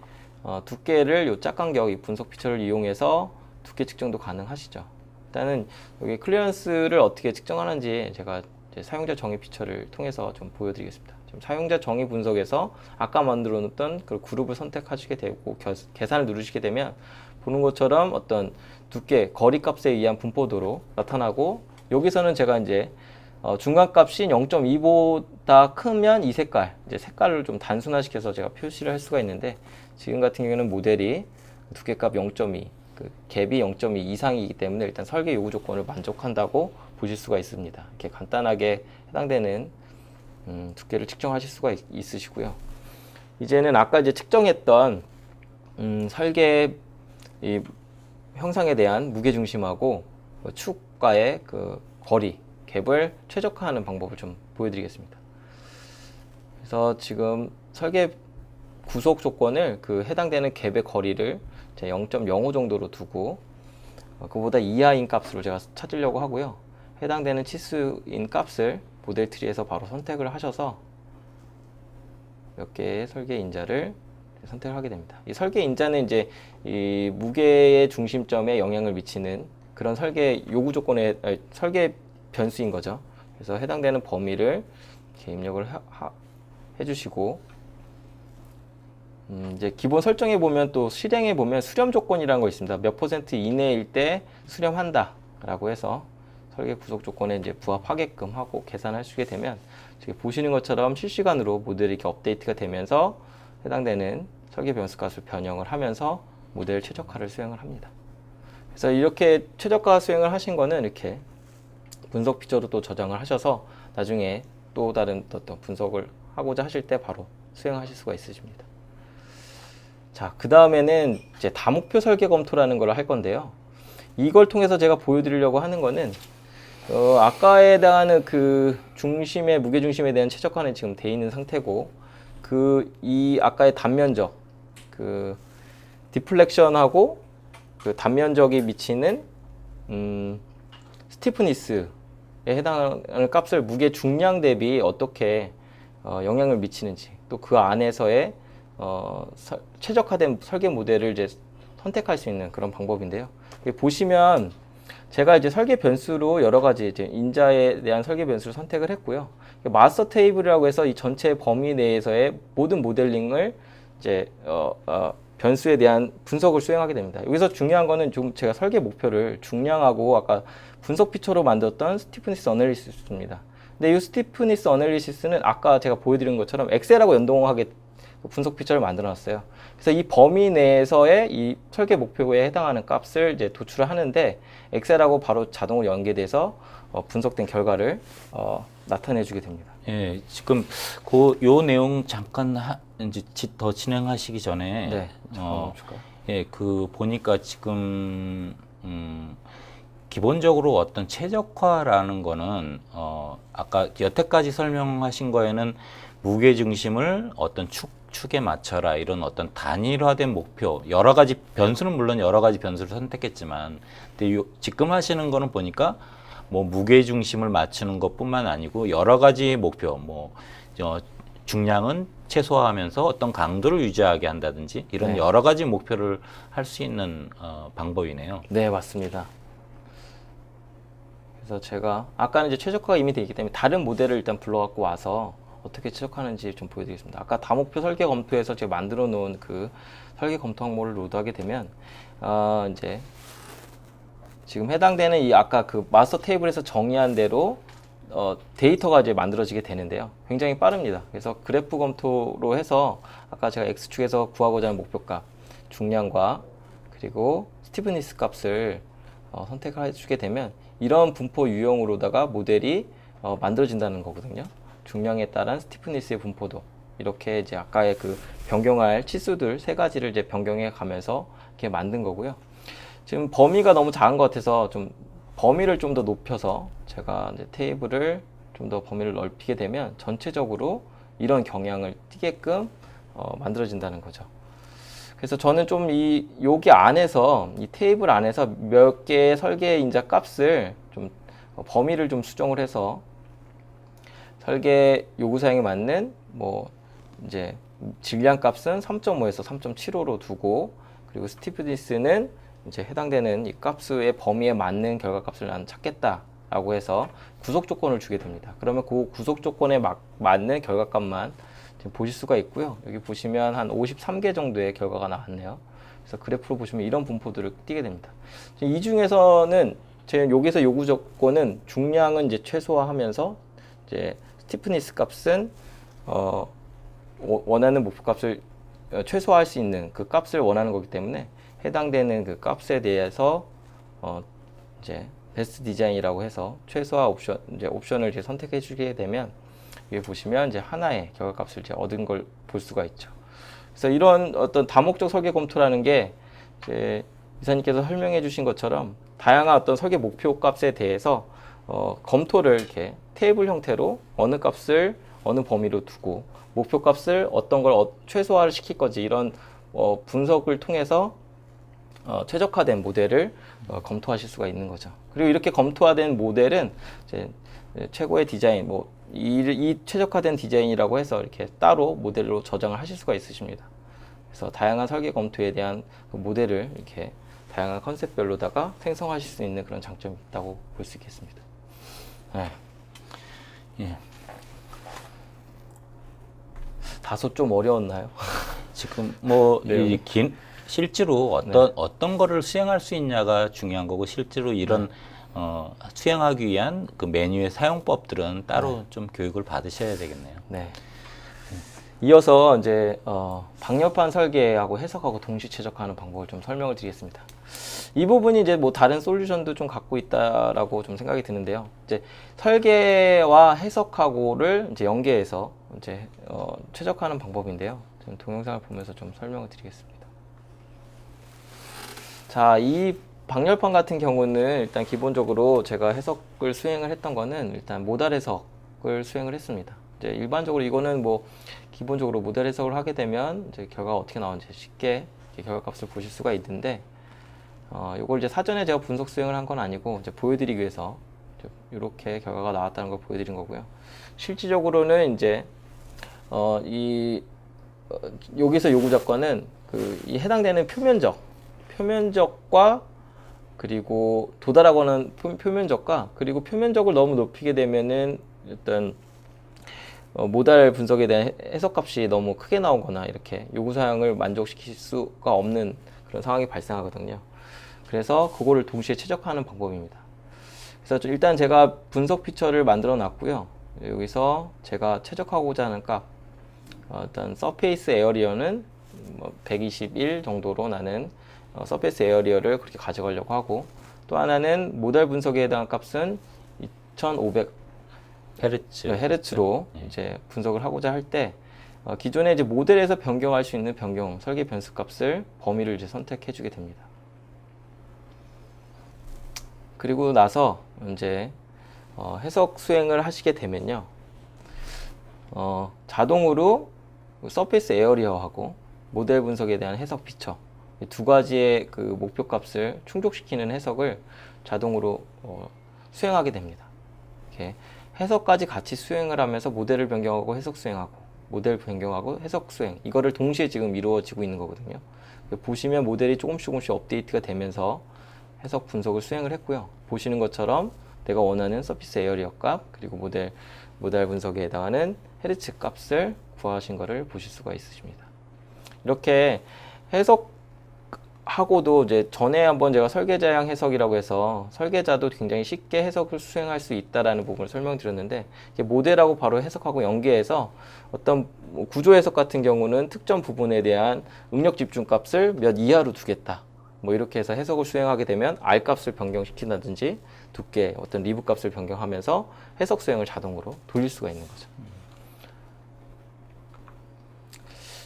두께를 요 짝간격 이 분석 피처를 이용해서 두께 측정도 가능하시죠. 일단은 여기 클리어런스를 어떻게 측정하는지 제가 이제 사용자 정의 피처를 통해서 좀 보여드리겠습니다. 지금 사용자 정의 분석에서 아까 만들어 놓던 그 그룹을 선택하시게 되고 계산을 누르시게 되면 보는 것처럼 어떤 두께, 거리 값에 의한 분포도로 나타나고 여기서는 제가 이제 중간 값이 0.2보다 크면 이 색깔, 이제 색깔을 좀 단순화시켜서 제가 표시를 할 수가 있는데 지금 같은 경우에는 모델이 두께값 0.2, 그 갭이 0.2 이상이기 때문에 일단 설계 요구 조건을 만족한다고 보실 수가 있습니다. 이렇게 간단하게 해당되는 두께를 측정하실 수가 있으시고요. 이제는 아까 이제 측정했던 설계 이 형상에 대한 무게 중심하고 축과의 그 거리, 갭을 최적화하는 방법을 좀 보여드리겠습니다. 그래서 지금 설계 구속 조건을 그 해당되는 갭의 거리를 0.05 정도로 두고 그보다 이하인 값으로 제가 찾으려고 하고요. 해당되는 치수인 값을 모델 트리에서 바로 선택을 하셔서 몇 개의 설계 인자를 선택을 하게 됩니다. 이 설계 인자는 이제 이 무게의 중심점에 영향을 미치는 그런 설계 요구 조건의 설계 변수인 거죠. 그래서 해당되는 범위를 이렇게 입력을 해주시고 이제 기본 설정에 보면 또 실행에 보면 수렴 조건이라는 거 있습니다. 몇 % 이내일 때 수렴한다 라고 해서 설계 구속 조건에 이제 부합하게끔 하고 계산하시게 되면 지금 보시는 것처럼 실시간으로 모델이 이렇게 업데이트가 되면서 해당되는 설계 변수 값을 변형을 하면서 모델 최적화를 수행을 합니다. 그래서 이렇게 최적화 수행을 하신 거는 이렇게 분석 피처로 또 저장을 하셔서 나중에 또 다른 어떤 분석을 하고자 하실 때 바로 수행하실 수가 있으십니다. 자, 그 다음에는 이제 다목표 설계 검토라는 걸 할 건데요. 이걸 통해서 제가 보여드리려고 하는 거는 아까에 해당하는 그 중심의 무게 중심에 대한 최적화는 지금 돼 있는 상태고 이 아까의 단면적 그 디플렉션하고 그 단면적이 미치는 스티프니스에 해당하는 값을 무게 중량 대비 어떻게 영향을 미치는지 또 그 안에서의 최적화된 설계 모델을 이제 선택할 수 있는 그런 방법인데요. 보시면 제가 이제 설계 변수로 여러 가지 이제 인자에 대한 설계 변수를 선택을 했고요. 마스터 테이블이라고 해서 이 전체 범위 내에서의 모든 모델링을 이제 변수에 대한 분석을 수행하게 됩니다. 여기서 중요한 거는 좀 제가 설계 목표를 중량하고 아까 분석 피처로 만들었던 스티프니스 어널리시스입니다. 근데 이 스티프니스 어널리시스는 아까 제가 보여드린 것처럼 엑셀하고 연동하게 분석 피처를 만들어 놨어요. 그래서 이 범위 내에서의 이 설계 목표에 해당하는 값을 이제 도출을 하는데 엑셀하고 바로 자동으로 연계돼서 분석된 결과를 나타내 주게 됩니다. 예, 지금 요 내용 잠깐 이제 더 진행하시기 전에 네, 잠깐 멈출까요? 예, 보니까 지금 기본적으로 어떤 최적화라는 거는 아까 여태까지 설명하신 거에는 무게 중심을 어떤 축 축에 맞춰라 이런 어떤 단일화된 목표, 여러 가지 변수는 물론 여러 가지 변수를 선택했지만, 근데 지금 하시는 거는 보니까 뭐 무게 중심을 맞추는 것뿐만 아니고 여러 가지 목표, 뭐 중량은 최소화하면서 어떤 강도를 유지하게 한다든지 이런 네. 여러 가지 목표를 할 수 있는 방법이네요. 네, 맞습니다. 그래서 제가 아까는 이제 최적화가 이미 되어 있기 때문에 다른 모델을 일단 불러갖고 와서 어떻게 최적화하는지 좀 보여드리겠습니다. 아까 다목표 설계 검토에서 제가 만들어 놓은 그 설계 검토 항목을 로드하게 되면 이제 지금 해당되는 이 아까 그 마스터 테이블에서 정의한 대로 데이터가 이제 만들어지게 되는데요. 굉장히 빠릅니다. 그래서 그래프 검토로 해서 아까 제가 X축에서 구하고자 하는 목표값, 중량과 그리고 스티프니스 값을 선택을 해주게 되면 이런 분포 유형으로다가 모델이 만들어진다는 거거든요. 중량에 따른 스티프니스의 분포도 이렇게 이제 아까의 그 변경할 치수들 세 가지를 이제 변경해 가면서 이렇게 만든 거고요. 지금 범위가 너무 작은 것 같아서 좀 범위를 좀 더 높여서 제가 이제 테이블을 좀 더 범위를 넓히게 되면 전체적으로 이런 경향을 띠게끔 만들어진다는 거죠. 그래서 저는 좀 여기 안에서 이 테이블 안에서 몇 개의 설계 인자 값을 좀 범위를 좀 수정을 해서 설계 요구 사항에 맞는 뭐 이제 질량 값은 3.5에서 3.75로 두고 그리고 스티프니스는 이제 해당되는 이 값의 범위에 맞는 결과값을 나는 찾겠다라고 해서 구속 조건을 주게 됩니다. 그러면 그 구속 조건에 맞는 결과값만 지금 보실 수가 있고요. 여기 보시면 한 53개 정도의 결과가 나왔네요. 그래서 그래프로 보시면 이런 분포들을 띄게 됩니다. 이 중에서는 제 여기서 요구 조건은 중량은 이제 최소화하면서 이제 스티프니스 값은 원하는 목표 값을 최소화할 수 있는 그 값을 원하는 거기 때문에 해당되는 그 값에 대해서 이제 베스트 디자인이라고 해서 최소화 옵션을 이제 선택해 주게 되면 여기 보시면 이제 하나의 결과값을 이제 얻은 걸 볼 수가 있죠. 그래서 이런 어떤 다목적 설계 검토라는 게 이제 이사님께서 설명해 주신 것처럼 다양한 어떤 설계 목표 값에 대해서 검토를 이렇게 테이블 형태로 어느 값을 어느 범위로 두고 목표 값을 어떤 걸 최소화를 시킬 건지 이런 분석을 통해서 최적화된 모델을 검토하실 수가 있는 거죠. 그리고 이렇게 검토화된 모델은 이제 최고의 디자인, 이 최적화된 디자인이라고 해서 이렇게 따로 모델로 저장을 하실 수가 있으십니다. 그래서 다양한 설계 검토에 대한 그 모델을 이렇게 다양한 컨셉별로다가 생성하실 수 있는 그런 장점이 있다고 볼 수 있겠습니다. 네. 예. 다소 좀 어려웠나요? 지금 뭐 네. 실제로 어떤 거를 수행할 수 있냐가 중요한 거고, 실제로 이런 수행하기 위한 그 메뉴의 사용법들은 따로 좀 교육을 받으셔야 되겠네요. 네. 이어서 이제 방열판 설계하고 해석하고 동시 최적화하는 방법을 좀 설명을 드리겠습니다. 이 부분이 이제 뭐 다른 솔루션도 좀 갖고 있다라고 좀 생각이 드는데요. 이제 설계와 해석하고를 이제 연계해서 이제 최적화하는 방법인데요. 좀 동영상을 보면서 좀 설명을 드리겠습니다. 자, 이 방열판 같은 경우는 일단 기본적으로 제가 해석을 수행을 했던 거는 일단 모달 해석을 수행을 했습니다. 이제 일반적으로 이거는 뭐 기본적으로 모델 해석을 하게 되면 이제 결과가 어떻게 나오는지 쉽게 결과값을 보실 수가 있는데 이걸 이제 사전에 제가 분석 수행을 한 건 아니고 이제 보여드리기 위해서 이렇게 결과가 나왔다는 걸 보여드린 거고요. 실질적으로는 이제 여기서 요구 조건은 이 해당되는 표면적과 그리고 도달하고 하는 표면적과 그리고 표면적을 너무 높이게 되면은 일단 모달 분석에 대한 해석값이 너무 크게 나오거나 이렇게 요구사항을 만족시킬 수가 없는 그런 상황이 발생하거든요. 그래서 그거를 동시에 최적화하는 방법입니다. 그래서 일단 제가 분석 피처를 만들어 놨고요. 여기서 제가 최적화하고자 하는 값, 일단 서페이스 에어리어는 121 정도로 나는 서페이스 에어리어를 그렇게 가져가려고 하고, 또 하나는 모달 분석에 해당한 값은 2500 헤르츠로 이제 분석을 하고자 할 때 기존에 이제 모델에서 변경할 수 있는 설계 변수 값을 범위를 이제 선택해 주게 됩니다. 그리고 나서 이제 해석 수행을 하시게 되면요, 자동으로 서페이스 에어리어하고 모델 분석에 대한 해석 피처 이 두 가지의 그 목표 값을 충족시키는 해석을 자동으로 수행하게 됩니다. 이렇게 해석까지 같이 수행을 하면서 모델을 변경하고 해석 수행하고 모델 변경하고 해석 수행 이거를 동시에 지금 이루어지고 있는 거거든요. 보시면 모델이 조금씩 업데이트가 되면서 해석 분석을 수행을 했고요. 보시는 것처럼 내가 원하는 서피스 에어리어 값 그리고 모델 분석에 해당하는 헤르츠 값을 구하신 것을 보실 수가 있으십니다. 이렇게 해석하고도 이제 전에 한번 제가 설계자형 해석이라고 해서 설계자도 굉장히 쉽게 해석을 수행할 수 있다라는 부분을 설명드렸는데 이게 모델하고 바로 해석하고 연계해서 어떤 구조 해석 같은 경우는 특정 부분에 대한 응력 집중 값을 몇 이하로 두겠다. 뭐 이렇게 해서 해석을 수행하게 되면 R 값을 변경시킨다든지 두께 어떤 리브 값을 변경하면서 해석 수행을 자동으로 돌릴 수가 있는 거죠.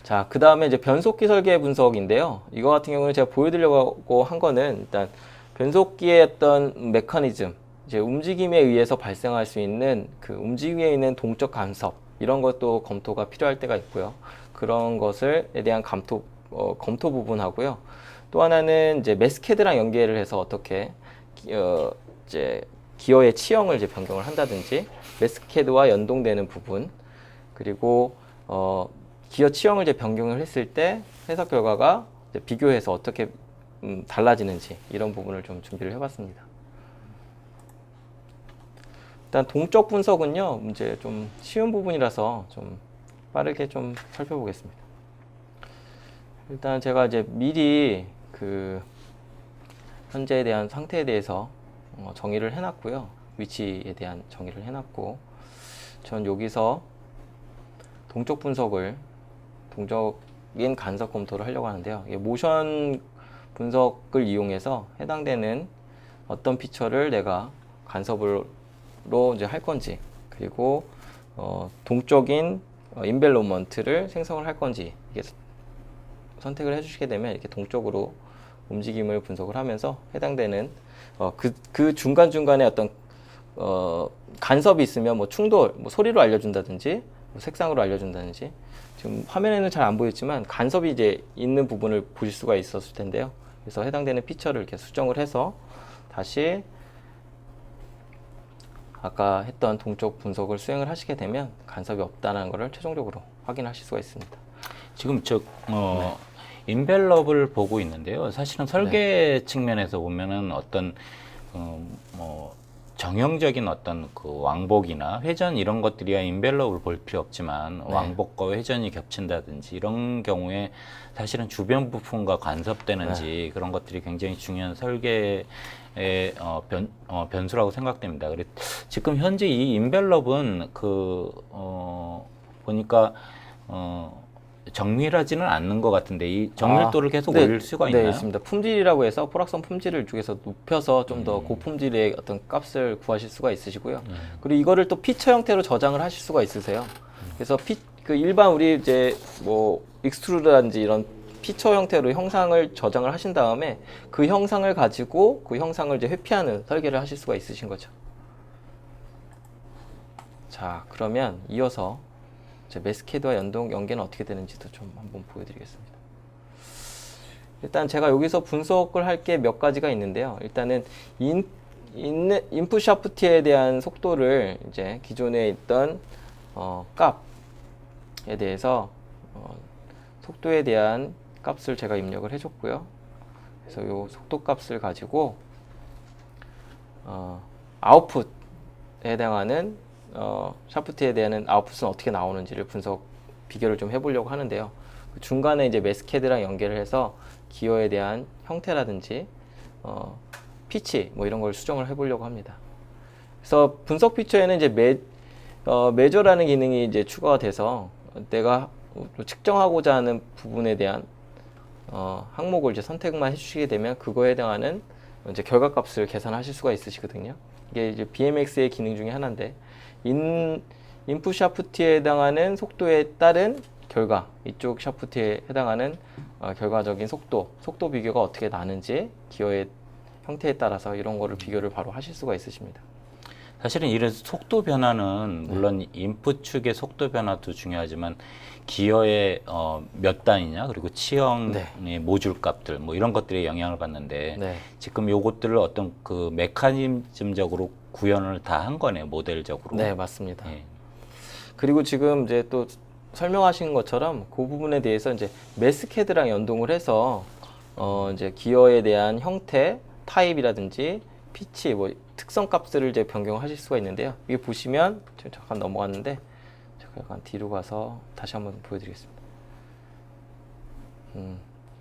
자, 그 다음에 이제 변속기 설계 분석인데요. 이거 같은 경우는 제가 보여드리려고 한 거는 일단 변속기의 어떤 메커니즘, 이제 움직임에 의해서 발생할 수 있는 그 움직임에 있는 동적 간섭 이런 것도 검토가 필요할 때가 있고요. 그런 것에 대한 검토 부분하고요. 또 하나는 이제 매스캐드랑 연계를 해서 어떻게 이제 기어의 치형을 이제 변경을 한다든지 매스캐드와 연동되는 부분 그리고 기어 치형을 이제 변경을 했을 때 해석 결과가 이제 비교해서 어떻게 달라지는지 이런 부분을 좀 준비를 해봤습니다. 일단 동적 분석은요, 이제 좀 쉬운 부분이라서 좀 빠르게 좀 살펴보겠습니다. 일단 제가 이제 미리 그 현재에 대한 상태에 대해서 정의를 해놨고요. 위치에 대한 정의를 해놨고, 전 여기서 동적 분석을 동적인 간섭 검토를 하려고 하는데요. 모션 분석을 이용해서 해당되는 어떤 피처를 내가 간섭으로 이제 할 건지, 그리고 동적인 인벨로먼트를 생성을 할 건지 이게 선택을 해주시게 되면 이렇게 동적으로 움직임을 분석을 하면서 해당되는 그 중간중간에 어떤 간섭이 있으면 뭐 충돌, 뭐 소리로 알려준다든지 뭐 색상으로 알려준다든지 지금 화면에는 잘 안 보였지만 간섭이 이제 있는 부분을 보실 수가 있었을 텐데요. 그래서 해당되는 피처를 이렇게 수정을 해서 다시 아까 했던 동적 분석을 수행을 하시게 되면 간섭이 없다는 것을 최종적으로 확인하실 수가 있습니다. 지금 인벨롭을 보고 있는데요. 사실은 설계 측면에서 보면은 어떤 뭐 정형적인 어떤 그 왕복이나 회전 이런 것들이야 인벨롭을 볼 필요 없지만 왕복과 회전이 겹친다든지 이런 경우에 사실은 주변 부품과 간섭되는지 그런 것들이 굉장히 중요한 설계의 변수라고 생각됩니다. 그래서 지금 현재 이 인벨롭은 보니까 정밀하지는 않는 것 같은데 이 정밀도를 계속 올릴 수가 있나요? 네, 있습니다. 품질이라고 해서 포락성 품질을 이쪽에서 높여서 좀 더 고품질의 어떤 값을 구하실 수가 있으시고요. 그리고 이거를 또 피처 형태로 저장을 하실 수가 있으세요. 그래서 그 일반 우리 이제 뭐 익스트루드라든지 이런 피처 형태로 형상을 저장을 하신 다음에 그 형상을 가지고 그 형상을 이제 회피하는 설계를 하실 수가 있으신 거죠. 자, 그러면 이어서 매스캐드와 연계는 어떻게 되는지도 좀 한번 보여드리겠습니다. 일단 제가 여기서 분석을 할 게 몇 가지가 있는데요. 일단은 인풋 샤프트에 대한 속도를 이제 기존에 있던 값에 대해서 속도에 대한 값을 제가 입력을 해줬고요. 그래서 이 속도 값을 가지고 아웃풋에 해당하는 샤프트에 대한 아웃풋은 어떻게 나오는지를 비교를 좀 해보려고 하는데요. 그 중간에 이제 매스캐드랑 연계를 해서 기어에 대한 형태라든지 피치 뭐 이런 걸 수정을 해보려고 합니다. 그래서 분석 피처에는 이제 메저라는 기능이 이제 추가가 돼서 내가 측정하고자 하는 부분에 대한 항목을 이제 선택만 해주시게 되면 그거에 해당하는 이제 결과값을 계산하실 수가 있으시거든요. 이게 이제 BMX의 기능 중에 하나인데 인풋 샤프트에 해당하는 속도에 따른 결과, 이쪽 샤프트에 해당하는 결과적인 속도 비교가 어떻게 나는지 기어의 형태에 따라서 이런 거를 비교를 바로 하실 수가 있으십니다. 사실은 이런 속도 변화는 물론 인풋 측의 속도 변화도 중요하지만 기어의 몇 단이냐 그리고 치형의 모듈 값들 뭐 이런 것들에 영향을 받는데 네. 지금 요것들을 어떤 그 메커니즘적으로 구현을 다 한 거네요, 모델적으로. 네, 맞습니다. 예. 그리고 지금 이제 또 설명하신 것처럼 그 부분에 대해서 이제 매스캐드랑 연동을 해서 이제 기어에 대한 형태, 타입이라든지 피치, 뭐 특성 값들을 이제 변경하실 수가 있는데요. 이게 보시면 지금 잠깐 넘어갔는데 제가 약간 뒤로 가서 다시 한번 보여드리겠습니다.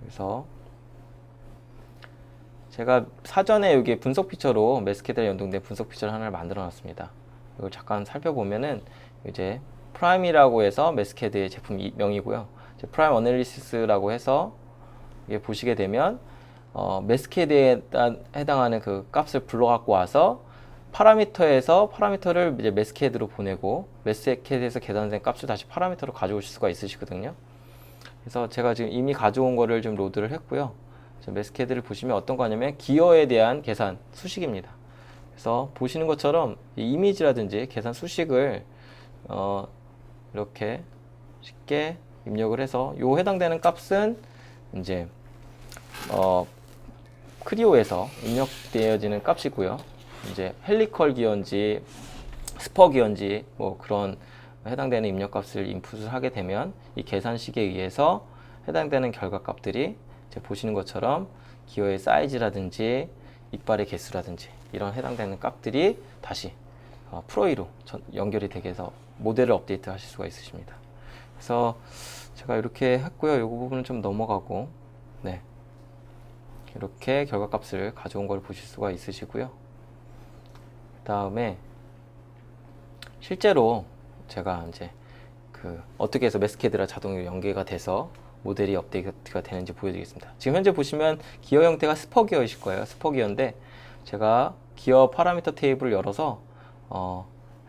그래서 제가 사전에 여기 분석 피처로 매스캐드랑 연동된 분석 피처를 하나를 만들어 놨습니다. 이걸 잠깐 살펴보면은 이제 프라임이라고 해서 매스캐드의 제품명이고요. 이제 프라임 어널리시스라고 해서 이게 보시게 되면 매스캐드에 해당하는 그 값을 불러 갖고 와서 파라미터에서 파라미터를 이제 매스캐드로 보내고 매스캐드에서 계산된 값을 다시 파라미터로 가져오실 수가 있으시거든요. 그래서 제가 지금 이미 가져온 거를 좀 로드를 했고요. 매스캐드를 보시면 어떤 거냐면 기어에 대한 계산 수식입니다. 그래서 보시는 것처럼 이 이미지라든지 계산 수식을 이렇게 쉽게 입력을 해서 요 해당되는 값은 이제 크리오에서 입력되어지는 값이고요. 이제 헬리컬 기어인지 스퍼 기어인지 뭐 그런 해당되는 입력 값을 인풋을 하게 되면 이 계산식에 의해서 해당되는 결과 값들이 이제 보시는 것처럼 기어의 사이즈라든지 이빨의 개수라든지 이런 해당되는 값들이 다시 프로이로 연결이 되게 해서 모델을 업데이트 하실 수가 있으십니다. 그래서 제가 이렇게 했고요. 이 부분은 좀 넘어가고, 네, 이렇게 결과값을 가져온 걸 보실 수가 있으시고요. 그 다음에 실제로 제가 이제 그 어떻게 해서 매스캐드랑 자동으로 연계가 돼서 모델이 업데이트가 되는지 보여드리겠습니다. 지금 현재 보시면 기어 형태가 스퍼 기어이실 거예요. 스퍼 기어인데 제가 기어 파라미터 테이블을 열어서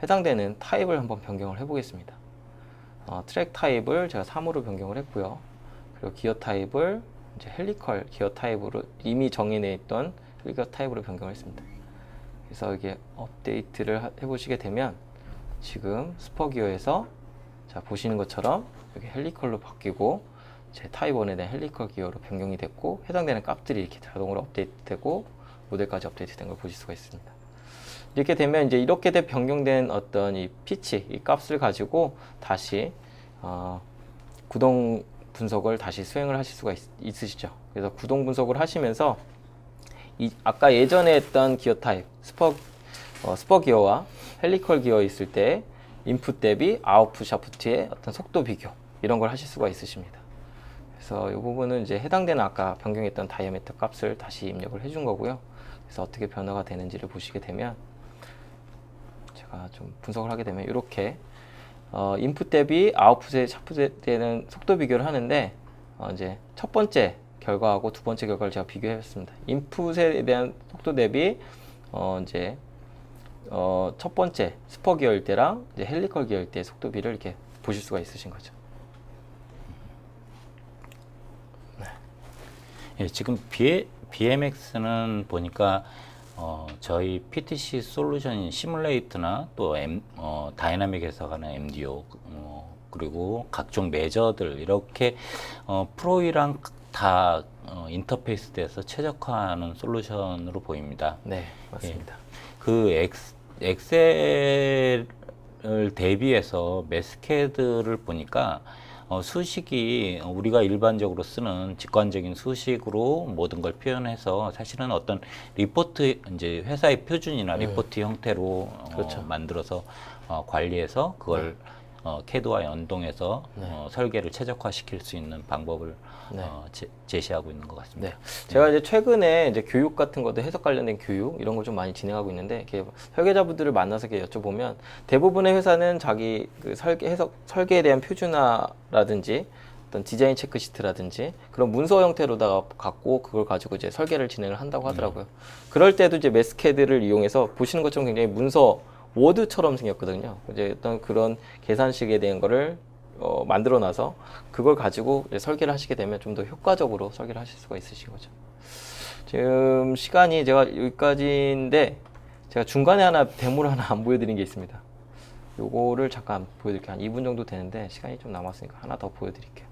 해당되는 타입을 한번 변경을 해보겠습니다. 트랙 타입을 제가 3으로 변경을 했고요. 그리고 기어 타입을 이제 헬리컬 기어 타입으로 이미 정의되어 있던 헬리컬 타입으로 변경을 했습니다. 그래서 이게 업데이트를 해보시게 되면 지금 스퍼 기어에서 자 보시는 것처럼 여기 헬리컬로 바뀌고 제 타입 1에 대한 헬리컬 기어로 변경이 됐고 해당되는 값들이 이렇게 자동으로 업데이트되고 모델까지 업데이트된 걸 보실 수가 있습니다. 이렇게 되면 이제 이렇게 변경된 어떤 이 피치, 이 값을 가지고 다시 구동 분석을 다시 수행을 하실 수가 있으시죠. 그래서 구동 분석을 하시면서 아까 예전에 했던 기어 타입 스퍼 기어와 헬리컬 기어 있을 때 인풋 대비 아웃풋 샤프트의 어떤 속도 비교 이런 걸 하실 수가 있으십니다. 그래서 이 부분은 이제 해당되는 아까 변경했던 다이아미터 값을 다시 입력을 해준 거고요. 그래서 어떻게 변화가 되는지를 보시게 되면 제가 좀 분석을 하게 되면 이렇게 인풋 대비 아웃풋에 샤프트되는 속도 비교를 하는데 이제 첫 번째 결과하고 두 번째 결과를 제가 비교해봤습니다. 인풋에 대한 속도 대비 이제 첫 번째 스퍼 기어일 때랑 이제 헬리컬 기어일 때의 속도비를 이렇게 보실 수가 있으신 거죠. 예, 지금 BMX는 보니까 저희 PTC 솔루션 시뮬레이트나 또 다이나믹 해석하는 MDO 그리고 각종 매저들 이렇게 프로이랑 다 인터페이스 돼서 최적화하는 솔루션으로 보입니다. 네, 맞습니다. 예, 그 엑셀을 대비해서 매스캐드를 보니까 수식이 우리가 일반적으로 쓰는 직관적인 수식으로 모든 걸 표현해서 사실은 어떤 리포트 이제 회사의 표준이나 리포트 형태로 그렇죠. 만들어서 관리해서 그걸 캐드와 연동해서 설계를 최적화시킬 수 있는 방법을 제시하고 있는 것 같습니다. 네. 제가 이제 최근에 이제 교육 같은 것도 해석 관련된 교육 이런 걸 좀 많이 진행하고 있는데 이렇게 설계자분들을 만나서 이렇게 여쭤보면 대부분의 회사는 자기 그 설계에 대한 표준화라든지 어떤 디자인 체크시트라든지 그런 문서 형태로다가 갖고 그걸 가지고 이제 설계를 진행을 한다고 하더라고요. 그럴 때도 이제 매스캐드를 이용해서 보시는 것처럼 굉장히 문서 워드처럼 생겼거든요. 이제 어떤 그런 계산식에 대한 거를 만들어 놔서 그걸 가지고 이제 설계를 하시게 되면 좀 더 효과적으로 설계를 하실 수가 있으신 거죠. 지금 시간이 제가 여기까지인데 제가 중간에 하나 데모를 하나 안 보여드린 게 있습니다. 요거를 잠깐 보여드릴게요. 한 2분 정도 되는데 시간이 좀 남았으니까 하나 더 보여드릴게요.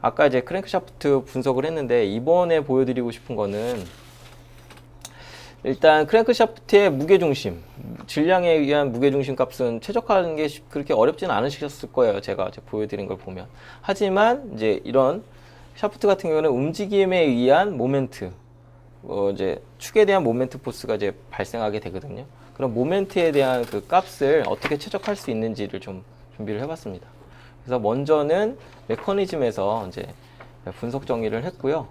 아까 이제 크랭크샤프트 분석을 했는데 이번에 보여드리고 싶은 거는 일단 크랭크샤프트의 무게중심, 질량에 의한 무게중심 값은 최적화하는 게 그렇게 어렵지는 않으셨을 거예요. 제가 이제 보여드린 걸 보면. 하지만 이제 이런 샤프트 같은 경우는 움직임에 의한 모멘트, 이제 축에 대한 모멘트 포스가 이제 발생하게 되거든요. 그럼 모멘트에 대한 그 값을 어떻게 최적화할 수 있는지를 좀 준비를 해봤습니다. 그래서 먼저는 메커니즘에서 이제 분석 정의를 했고요.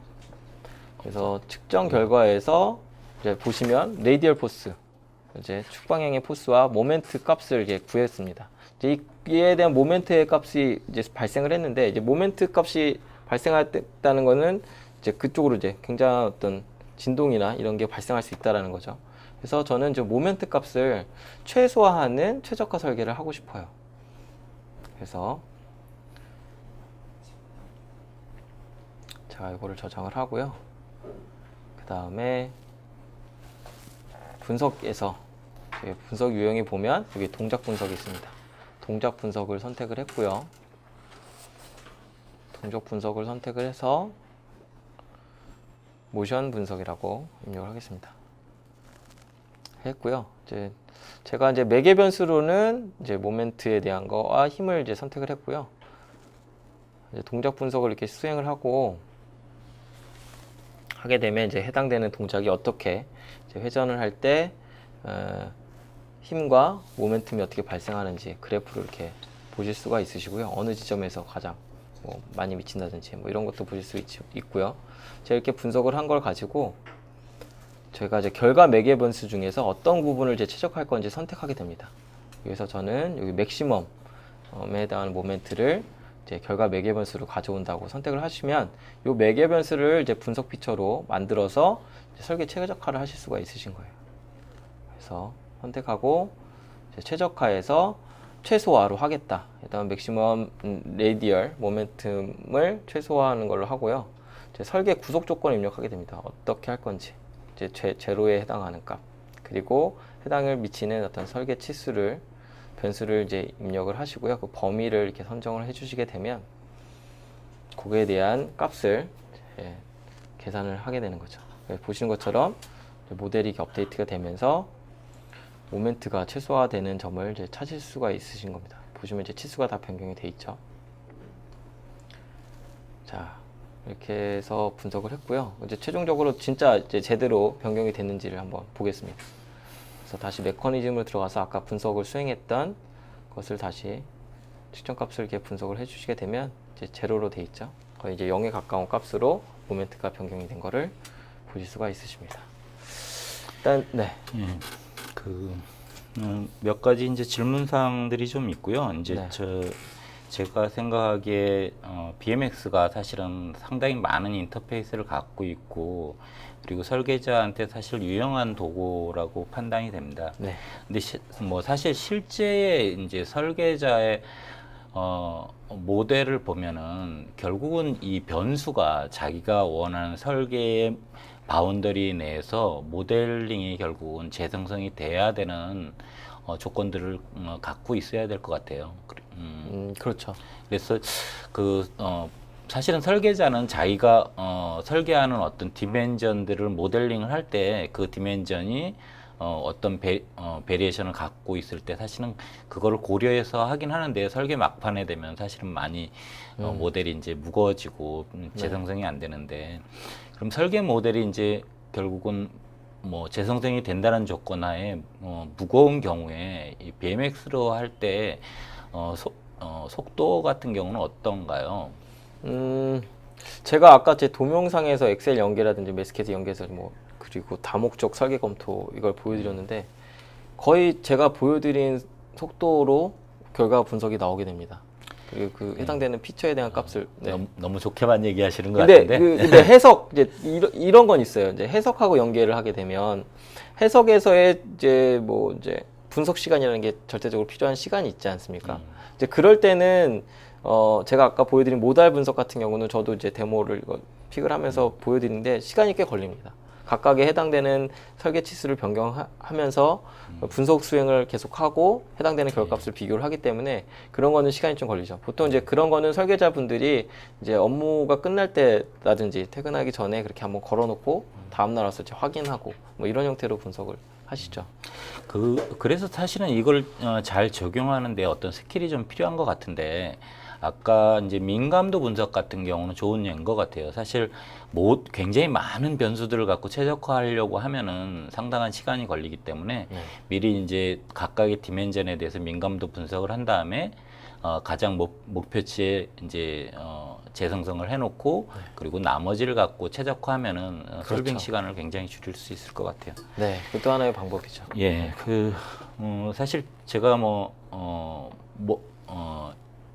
그래서 측정 결과에서 이제 보시면 레이디얼 포스, 이제 축 방향의 포스와 모멘트 값을 이제 구했습니다. 이제 이에 대한 모멘트의 값이 이제 발생을 했는데, 이제 모멘트 값이 발생했다는 거는 이제 그쪽으로 이제 굉장한 어떤 진동이나 이런 게 발생할 수 있다라는 거죠. 그래서 저는 이제 모멘트 값을 최소화하는 최적화 설계를 하고 싶어요. 그래서 제가 이거를 저장을 하고요. 그 다음에 분석에서 분석 유형에 보면 여기 동작 분석이 있습니다. 동작 분석을 선택을 했고요. 동작 분석을 선택을 해서 모션 분석이라고 입력을 하겠습니다. 했고요. 이제 제가 이제 매개 변수로는 이제 모멘트에 대한 거와 힘을 이제 선택을 했고요. 이제 동작 분석을 이렇게 수행을 하게 되면 이제 해당되는 동작이 어떻게 이제 회전을 할 때 힘과 모멘텀이 어떻게 발생하는지 그래프를 이렇게 보실 수가 있으시고요. 어느 지점에서 가장 많이 미친다든지 이런 것도 보실 수 있고요. 제가 이렇게 분석을 한 걸 가지고 제가 이제 결과 매개 변수 중에서 어떤 부분을 이제 최적화할 건지 선택하게 됩니다. 그래서 저는 여기 맥시멈에 해당하는 모멘트를 이제 결과 매개 변수로 가져온다고 선택을 하시면 이 매개 변수를 이제 분석 피처로 만들어서 설계 최적화를 하실 수가 있으신 거예요. 그래서 선택하고 이제 최적화해서 최소화로 하겠다. 일단 맥시멈 레디얼 모멘텀을 최소화하는 걸로 하고요. 이제 설계 구속 조건을 입력하게 됩니다. 어떻게 할 건지. 이제 제로에 해당하는 값, 그리고 해당을 미치는 어떤 설계 치수를 변수를 이제 입력을 하시고요. 그 범위를 이렇게 선정을 해주시게 되면 그거에 대한 값을 계산을 하게 되는 거죠. 보시는 것처럼 모델이 이렇게 업데이트가 되면서 모멘트가 최소화되는 점을 이제 찾을 수가 있으신 겁니다. 보시면 이제 치수가 다 변경이 돼 있죠. 자, 이렇게 해서 분석을 했고요. 이제 최종적으로 진짜 이제 제대로 변경이 됐는지를 한번 보겠습니다. 그래서 다시 메커니즘으로 들어가서 아까 분석을 수행했던 것을 다시 측정값을 이렇게 분석을 해주시게 되면 이제 제로로 돼 있죠. 거의 이제 0에 가까운 값으로 모멘트가 변경이 된 거를 보실 수가 있으십니다. 일단 네. 몇 가지 이제 질문 사항들이 좀 있고요. 이제 네. 제가 생각하기에 BMX가 사실은 상당히 많은 인터페이스를 갖고 있고, 그리고 설계자한테 사실 유용한 도구라고 판단이 됩니다. 네. 근데 사실 실제 이제 설계자의 모델을 보면은 결국은 이 변수가 자기가 원하는 설계의 바운더리 내에서 모델링이 결국은 재생성이 돼야 되는 조건들을 갖고 있어야 될 것 같아요. 그렇죠. 그래서 사실은 설계자는 자기가 설계하는 어떤 디멘전들을 모델링을 할 때 그 디멘전이 어떤 베리에이션을 갖고 있을 때 사실은 그거를 고려해서 하긴 하는데, 설계 막판에 되면 사실은 많이 모델이 이제 무거워지고 재생성이 안 되는데, 그럼 설계 모델이 이제 결국은 재생성이 된다는 조건 하에 무거운 경우에 이 BMX로 할 때 속도 같은 경우는 어떤가요? 제가 아까 제 동영상에서 엑셀 연계라든지 매스케트 연계해서 그리고 다목적 설계 검토 이걸 보여드렸는데 거의 제가 보여드린 속도로 결과 분석이 나오게 됩니다. 그리고 그 해당되는 피처에 대한 값을 너무 좋게만 얘기하시는 것 근데 같은데. 근데 해석 이제 이런 건 있어요. 이제 해석하고 연계를 하게 되면 해석에서의 이제 분석 시간이라는 게 절대적으로 필요한 시간이 있지 않습니까? 이제 그럴 때는 제가 아까 보여드린 모달 분석 같은 경우는 저도 이제 데모를 픽을 하면서 보여드리는데 시간이 꽤 걸립니다. 각각에 해당되는 설계 치수를 변경하면서 분석 수행을 계속하고 해당되는 결과값을 비교를 하기 때문에 그런 거는 시간이 좀 걸리죠. 보통 이제 그런 거는 설계자분들이 이제 업무가 끝날 때라든지 퇴근하기 전에 그렇게 한번 걸어놓고 다음날 와서 이제 확인하고 뭐 이런 형태로 분석을 하시죠. 그래서 사실은 이걸 잘 적용하는데 어떤 스킬이 좀 필요한 것 같은데, 아까 이제 민감도 분석 같은 경우는 좋은 예인 것 같아요. 사실 굉장히 많은 변수들을 갖고 최적화하려고 하면은 상당한 시간이 걸리기 때문에 미리 이제 각각의 디멘전에 대해서 민감도 분석을 한 다음에 가장 목표치에 이제 재생성을 해놓고 그리고 나머지를 갖고 최적화하면은 솔빙 그렇죠. 시간을 굉장히 줄일 수 있을 것 같아요. 네, 그것도 하나의 방법이죠. 예, 사실 제가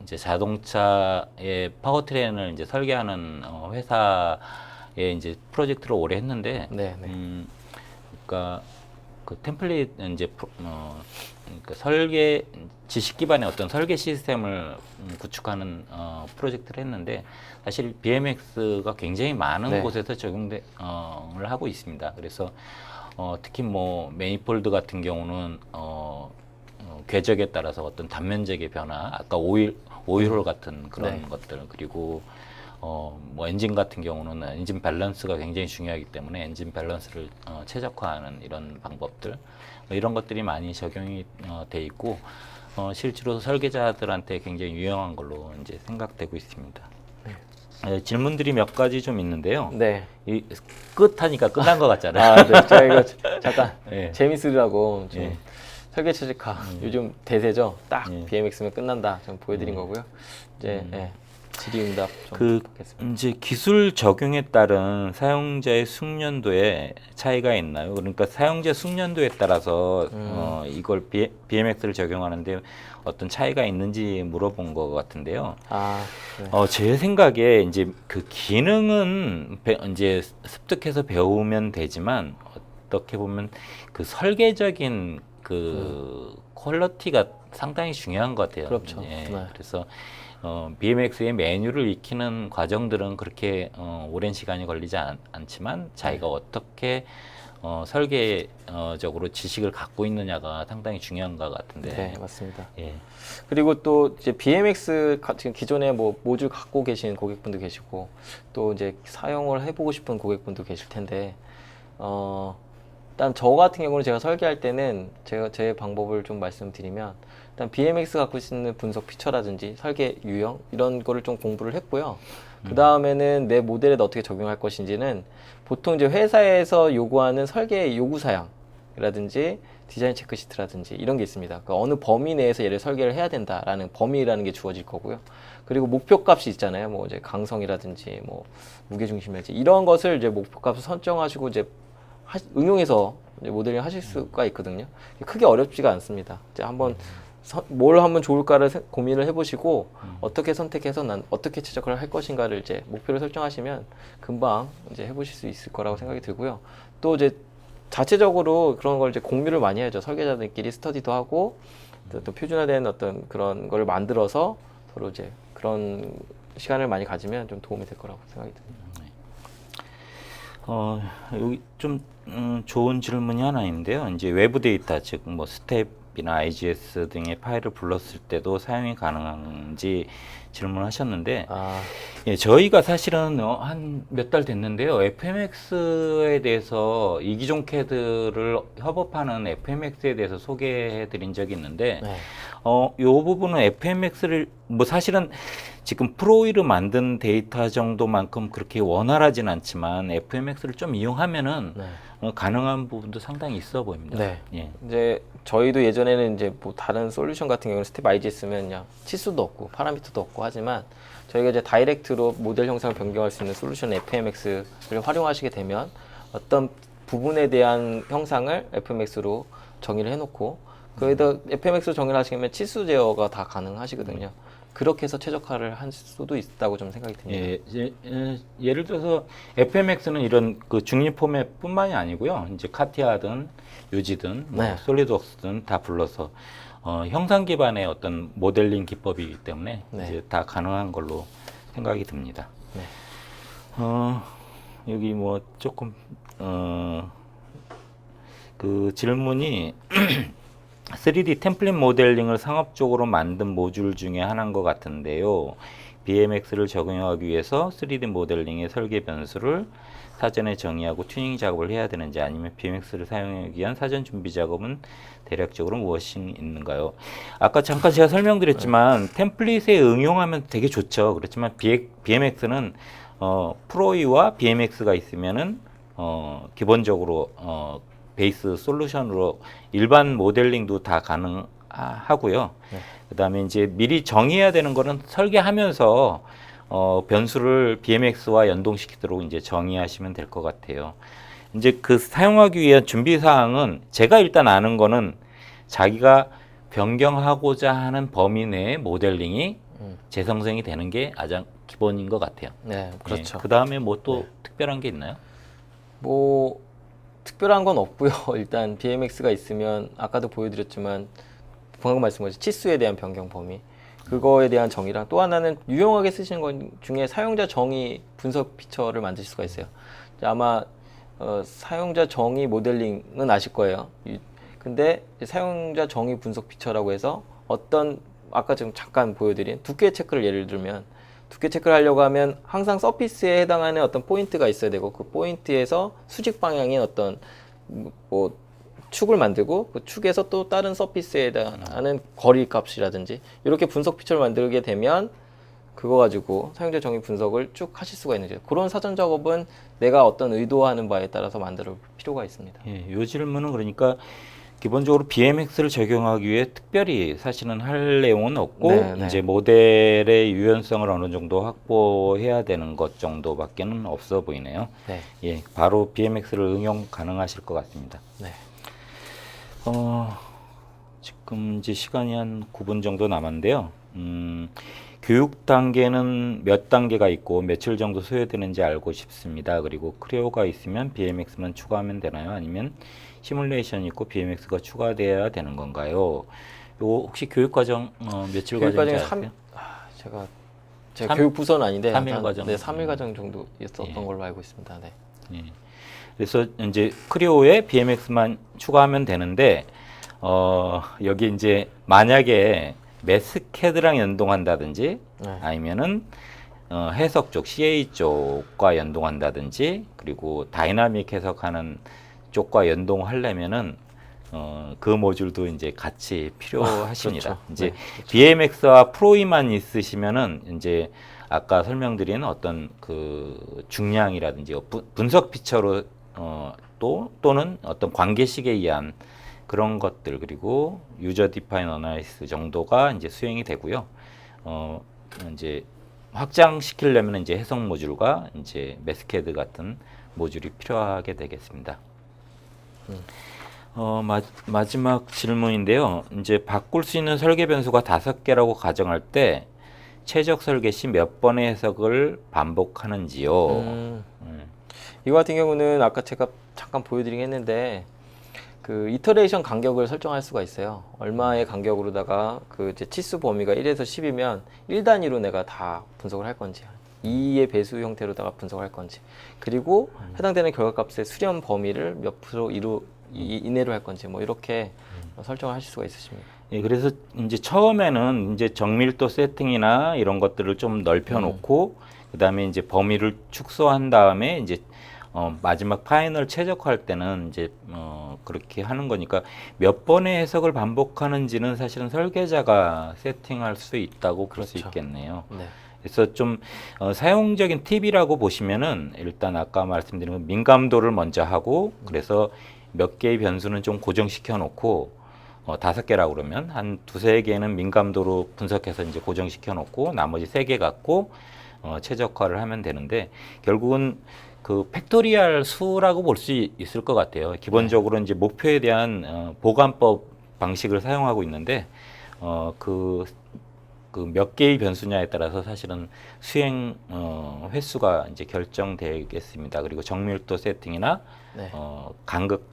이제 자동차의 파워트레인을 이제 설계하는 회사에 이제 프로젝트를 오래 했는데, 네, 네. 그러니까 그 템플릿 이제 그러니까 설계 지식 기반의 어떤 설계 시스템을 구축하는 프로젝트를 했는데, 사실 BMX가 굉장히 많은 네. 곳에서 적용을 하고 있습니다. 그래서 특히 뭐 매니폴드 같은 경우는 궤적에 따라서 어떤 단면적의 변화, 아까 오일홀 같은 그런 네. 것들, 그리고 뭐 엔진 같은 경우는 엔진 밸런스가 굉장히 중요하기 때문에 엔진 밸런스를 최적화하는 이런 방법들, 뭐 이런 것들이 많이 적용이 돼 있고 실제로 설계자들한테 굉장히 유용한 걸로 이제 생각되고 있습니다. 질문들이 몇 가지 좀 있는데요. 네. 이 끝하니까 끝난 것 같잖아요. 아, 네. 제가 이거 잠깐 예. 재밌으려고 좀 예. 설계 최적화 요즘 대세죠. 딱 예. BMX면 끝난다. 좀 보여드린 거고요. 이제 질의응답 좀 받겠습니다. 이제 기술 적용에 따른 사용자의 숙련도에 차이가 있나요? 그러니까 사용자 숙련도에 따라서 이걸 BMX를 적용하는데 어떤 차이가 있는지 물어본 것 같은데요. 아, 네. 제 생각에 이제 그 기능은 이제 습득해서 배우면 되지만 어떻게 보면 그 설계적인 그 퀄리티가 상당히 중요한 것 같아요. 그렇죠. 예, 네. 그래서 BMX의 메뉴를 익히는 과정들은 그렇게 오랜 시간이 걸리지 않지만 자기가 어떻게 설계적으로 지식을 갖고 있느냐가 상당히 중요한 것 같은데. 네, 맞습니다. 예. 그리고 또 이제 BMX 지금 기존에 뭐 모듈 갖고 계신 고객분도 계시고 또 이제 사용을 해보고 싶은 고객분도 계실 텐데 일단 저 같은 경우는 제가 설계할 때는 제 방법을 좀 말씀드리면 일단 BMX 갖고 있는 분석 피처라든지 설계 유형 이런 거를 좀 공부를 했고요. 그 다음에는 내 모델에 어떻게 적용할 것인지는 보통 이제 회사에서 요구하는 설계 요구 사양이라든지 디자인 체크시트라든지 이런 게 있습니다. 그러니까 어느 범위 내에서 얘를 설계를 해야 된다라는 범위라는 게 주어질 거고요. 그리고 목표값이 있잖아요. 뭐 이제 강성이라든지 뭐 무게중심이라든지 이런 것을 이제 목표값을 설정하시고 이제 응용해서 이제 모델링 하실 수가 있거든요. 크게 어렵지가 않습니다. 이제 한번 뭘 하면 좋을까를 고민을 해보시고 어떻게 선택해서 난 어떻게 최적화를 할 것인가를 이제 목표를 설정하시면 금방 이제 해보실 수 있을 거라고 생각이 들고요. 또 이제 자체적으로 그런 걸 이제 공유를 많이 해야죠. 설계자들끼리 스터디도 하고 또 표준화된 어떤 그런 걸 만들어서 서로 이제 그런 시간을 많이 가지면 좀 도움이 될 거라고 생각이 듭니다. 여기 좀 좋은 질문이 하나 있는데요. 이제 외부 데이터, 즉 뭐 스텝이나 IGS 등의 파일을 불렀을 때도 사용이 가능한지 질문하셨는데, 예, 저희가 사실은 한 몇 달 됐는데요. FMX에 대해서 이기종 캐드를 협업하는 FMX에 대해서 소개해드린 적이 있는데, 네. 요 부분은 FMX를 뭐 사실은 지금 프로이를 만든 데이터 정도만큼 그렇게 원활하진 않지만 FMX를 좀 이용하면은 네. 가능한 부분도 상당히 있어 보입니다. 네. 예. 이제 저희도 예전에는 이제 뭐 다른 솔루션 같은 경우는 스텝 IGS면 그냥 치수도 없고 파라미터도 없고 하지만 저희가 이제 다이렉트로 모델 형상을 변경할 수 있는 솔루션 FMX를 활용하시게 되면 어떤 부분에 대한 형상을 FMX로 정의를 해놓고 거기다 FMX로 정의를 하시면 치수 제어가 다 가능하시거든요. 그렇게 해서 최적화를 할 수도 있다고 좀 생각이 듭니다. 예를 들어서 FMX는 이런 그 중립 포맷뿐만이 아니고요. 이제 카티아든 유지든 뭐 네. 솔리드웍스든 다 불러서 형상 기반의 어떤 모델링 기법이기 때문에 네. 이제 다 가능한 걸로 생각이 듭니다. 네. 여기 뭐 조금 그 질문이 3D 템플릿 모델링을 상업적으로 만든 모듈 중에 하나인 것 같은데요. BMX를 적용하기 위해서 3D 모델링의 설계 변수를 사전에 정의하고 튜닝 작업을 해야 되는지, 아니면 BMX를 사용하기 위한 사전 준비 작업은 대략적으로 무엇이 있는가요? 아까 잠깐 제가 설명드렸지만 템플릿에 응용하면 되게 좋죠. 그렇지만 BMX는 프로이와 BMX가 있으면은 기본적으로 베이스 솔루션으로 일반 모델링도 다 가능하고요. 네. 그다음에 이제 미리 정해야 되는 거는 설계하면서 변수를 BMX와 연동시키도록 이제 정의하시면 될 것 같아요. 이제 그 사용하기 위한 준비 사항은 제가 일단 아는 거는 자기가 변경하고자 하는 범위 내의 모델링이 재생성이 되는 게 가장 기본인 것 같아요. 네, 그렇죠. 그 다음에 뭐 또 네. 특별한 게 있나요? 뭐 특별한 건 없고요. 일단 BMX가 있으면 아까도 보여드렸지만 방금 말씀하신 치수에 대한 변경 범위, 그거에 대한 정의랑, 또 하나는 유용하게 쓰시는 것 중에 사용자 정의 분석 피처를 만드실 수가 있어요. 아마 사용자 정의 모델링은 아실 거예요. 근데 사용자 정의 분석 피처라고 해서 어떤, 아까 지금 잠깐 보여드린 두께 체크를 예를 들면, 두께 체크를 하려고 하면 항상 서피스에 해당하는 어떤 포인트가 있어야 되고, 그 포인트에서 수직 방향인 어떤 뭐 축을 만들고, 그 축에서 또 다른 서피스에 해당하는 거리 값이라든지 이렇게 분석 피처를 만들게 되면 그거 가지고 사용자 정의 분석을 쭉 하실 수가 있는 거죠. 그런 사전 작업은 내가 어떤 의도하는 바에 따라서 만들 필요가 있습니다. 예, 이 질문은 그러니까 기본적으로 BMX를 적용하기 위해 특별히 사실은 할 내용은 없고, 네, 네. 이제 모델의 유연성을 어느 정도 확보해야 되는 것 정도밖에는 없어 보이네요. 네. 예, 바로 BMX를 응용 가능하실 것 같습니다. 네. 지금 이제 시간이 한 9분 정도 남았는데요. 교육 단계는 몇 단계가 있고 며칠 정도 소요되는지 알고 싶습니다. 그리고 크레오가 있으면 BMX만 추가하면 되나요? 아니면 시뮬레이션이 있고 BMX가 추가돼야 되는 건가요? 요 혹시 교육 과정 며칠 교육 과정인지 과정이 아세요? 제가 교육 부서는 아닌데 3일 과정. 네, 3일 과정 정도 있었던 예. 걸로 알고 있습니다. 네. 예. 그래서 이제 크리오에 BMX만 추가하면 되는데, 여기 이제 만약에 매스캐드랑 연동한다든지, 네. 아니면은 해석 쪽 CA 쪽과 연동한다든지, 그리고 다이나믹 해석하는 쪽과 연동하려면은 그 모듈도 이제 같이 필요하십니다. 그렇죠. 이제 네, 그렇죠. BMX와 프로이만 있으시면은 이제 아까 설명드린 어떤 그 중량이라든지 분석 피처로 또는 어떤 관계식에 의한 그런 것들, 그리고 유저 디파인 어나리시스 정도가 이제 수행이 되고요. 이제 확장시키려면 이제 해석 모듈과 이제 매스캐드 같은 모듈이 필요하게 되겠습니다. 마지막 질문인데요. 이제 바꿀 수 있는 설계 변수가 5개라고 가정할 때 최적 설계 시 몇 번의 해석을 반복하는지요? 이거 같은 경우는 아까 제가 잠깐 보여드리긴 했는데, 그 이터레이션 간격을 설정할 수가 있어요. 얼마의 간격으로다가 그 이제 치수 범위가 1에서 10이면 1단위로 내가 다 분석을 할 건지, 2의 배수 형태로다가 분석을 할 건지, 그리고 해당되는 결과값의 수렴 범위를 몇 프로 이내로 할 건지, 뭐 이렇게 설정을 하실 수가 있으십니다. 예, 그래서 이제 처음에는 이제 정밀도 세팅이나 이런 것들을 좀 넓혀 놓고, 그다음에 이제 범위를 축소한 다음에 이제 마지막 파이널 최적화할 때는 이제 그렇게 하는 거니까 몇 번의 해석을 반복하는지는 사실은 설계자가 세팅할 수 있다고 볼 수 그렇죠. 있겠네요. 네. 그래서 좀 사용적인 팁이라고 보시면은, 일단 아까 말씀드린 건 민감도를 먼저 하고, 그래서 몇 개의 변수는 좀 고정시켜 놓고, 5개라고 그러면 한 2-3개는 민감도로 분석해서 이제 고정시켜 놓고, 나머지 3개 갖고 최적화를 하면 되는데, 결국은 그 팩토리얼 수라고 볼 수 있을 것 같아요. 기본적으로 이제 목표에 대한 보관법 방식을 사용하고 있는데, 그 몇 개의 변수냐에 따라서 사실은 수행 횟수가 이제 결정되겠습니다. 그리고 정밀도 세팅이나 네. 간극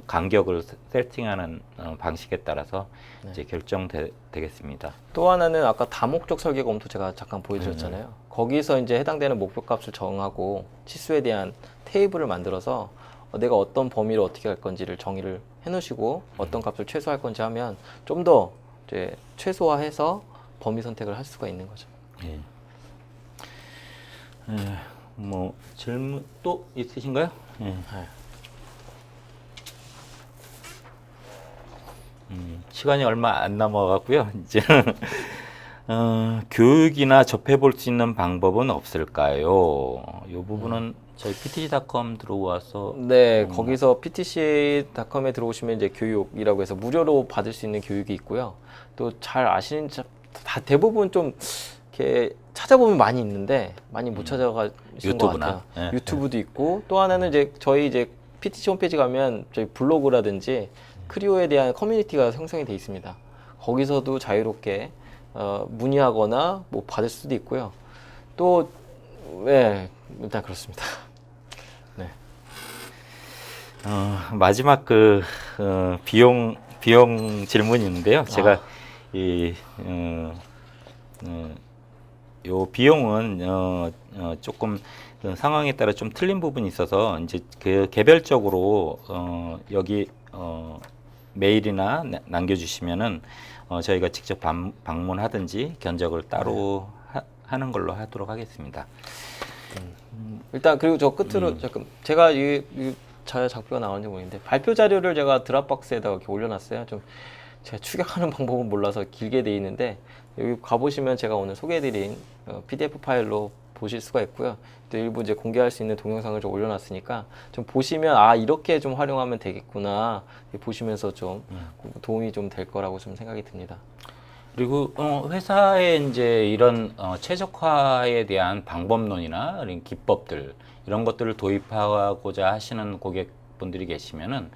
간격을 세팅하는 방식에 따라서 네. 이제 결정되겠습니다. 또 하나는 아까 다목적 설계 검토 제가 잠깐 보여드렸잖아요. 거기서 이제 해당되는 목표값을 정하고 치수에 대한 테이블을 만들어서 내가 어떤 범위로 어떻게 할 건지를 정의를 해놓으시고 어떤 값을 최소화할 건지 하면 좀 더 이제 최소화해서 범위 선택을 할 수가 있는 거죠. 예. 뭐 질문 또 있으신가요? 예. 네. 시간이 얼마 안 남아갖고요. 이제 교육이나 접해볼 수 있는 방법은 없을까요? 이 부분은 저희 PTC.com 들어와서 네, 거기서 PTC.com에 들어오시면 이제 교육이라고 해서 무료로 받을 수 있는 교육이 있고요. 또 잘 아시는 다 대부분 좀 이렇게 찾아보면 많이 있는데 많이 못 찾아가신 것 유튜브나? 같아요. 예. 유튜브도 있고 또 하나는 이제 저희 이제 PTC 홈페이지 가면 저희 블로그라든지 크리오에 대한 커뮤니티가 형성이 돼 있습니다. 거기서도 자유롭게 문의하거나 뭐 받을 수도 있고요. 또 네, 일단 그렇습니다. 네. 마지막 비용 질문이 있는데요. 제가 요 비용은 조금 상황에 따라 좀 틀린 부분이 있어서 이제 그 개별적으로 여기 메일이나 남겨주시면은 저희가 직접 방문하든지 견적을 따로 하는 걸로 하도록 하겠습니다. 일단 그리고 저 끝으로 잠깐 제가 이 작표가 나오는지 모르겠는데 발표 자료를 제가 드랍박스에다가 이렇게 올려놨어요. 좀 제가 추격하는 방법은 몰라서 길게 돼 있는데 여기 가보시면 제가 오늘 소개해드린 PDF 파일로 보실 수가 있고요. 또 일부 이제 공개할 수 있는 동영상을 좀 올려놨으니까 좀 보시면 아 이렇게 좀 활용하면 되겠구나 보시면서 좀 도움이 좀 될 거라고 좀 생각이 듭니다. 그리고 회사에 이제 이런 최적화에 대한 방법론이나 이런 기법들 이런 것들을 도입하고자 하시는 고객분들이 계시면은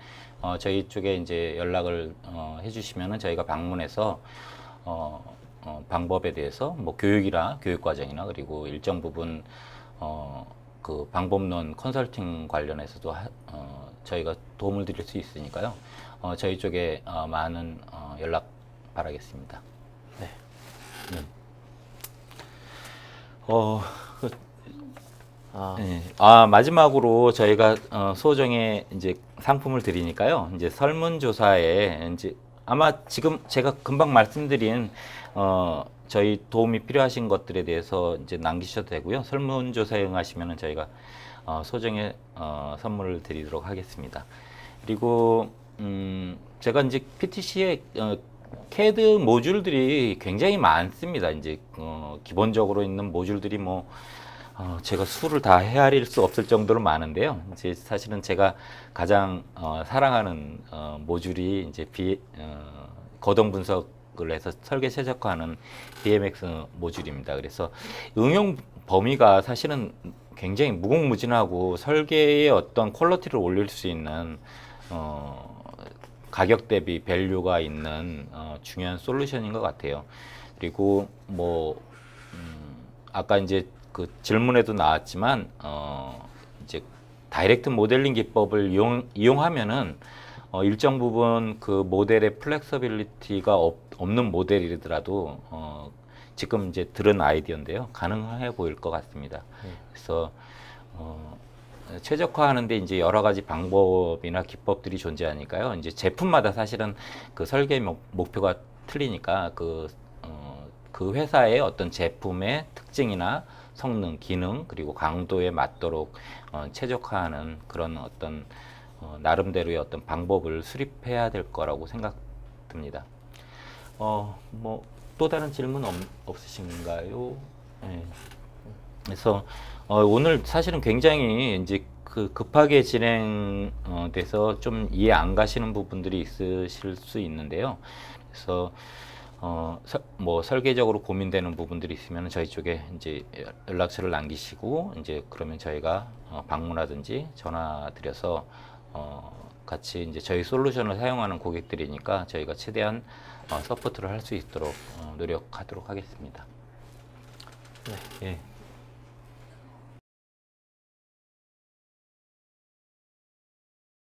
저희 쪽에 이제 연락을 해주시면은 저희가 방문해서 방법에 대해서 뭐 교육이나 교육 과정이나 그리고 일정 부분 그 방법론 컨설팅 관련해서도 저희가 도움을 드릴 수 있으니까요. 저희 쪽에 많은 연락 바라겠습니다. 네. 네. 마지막으로 저희가 소정의 이제 상품을 드리니까요. 이제 설문조사에 이제 아마 지금 제가 금방 말씀드린 저희 도움이 필요하신 것들에 대해서 이제 남기셔도 되고요. 설문조사에 응하시면은 저희가 소정의 선물을 드리도록 하겠습니다. 그리고 제가 이제 PTC에 CAD 모듈들이 굉장히 많습니다. 이제 기본적으로 있는 모듈들이 뭐 제가 수를 다 헤아릴 수 없을 정도로 많은데요. 이제 사실은 제가 가장 사랑하는 모듈이 이제 거동 분석을 해서 설계 최적화하는 BMX 모듈입니다. 그래서 응용 범위가 사실은 굉장히 무궁무진하고 설계의 어떤 퀄리티를 올릴 수 있는 가격 대비 밸류가 있는 중요한 솔루션인 것 같아요. 그리고 뭐 아까 이제 그 질문에도 나왔지만 이제 다이렉트 모델링 기법을 이용하면은 일정 부분 그 모델의 플렉서빌리티가 없는 모델이더라도 지금 이제 들은 아이디어인데요. 가능해 보일 것 같습니다. 그래서 최적화하는데 이제 여러 가지 방법이나 기법들이 존재하니까요. 이제 제품마다 사실은 그 설계 목표가 틀리니까 그 회사의 어떤 제품의 특징이나 성능, 기능 그리고 강도에 맞도록 최적화하는 그런 어떤 나름대로의 어떤 방법을 수립해야 될 거라고 생각됩니다. 뭐 또 다른 질문 없으신가요? 네. 그래서 오늘 사실은 굉장히 이제 그 급하게 진행돼서 좀 이해 안 가시는 부분들이 있으실 수 있는데요. 그래서 뭐 설계적으로 고민되는 부분들이 있으면 저희 쪽에 이제 연락처를 남기시고 이제 그러면 저희가 방문하든지 전화 드려서 같이 이제 저희 솔루션을 사용하는 고객들이니까 저희가 최대한 서포트를 할 수 있도록 노력하도록 하겠습니다. 네. 예.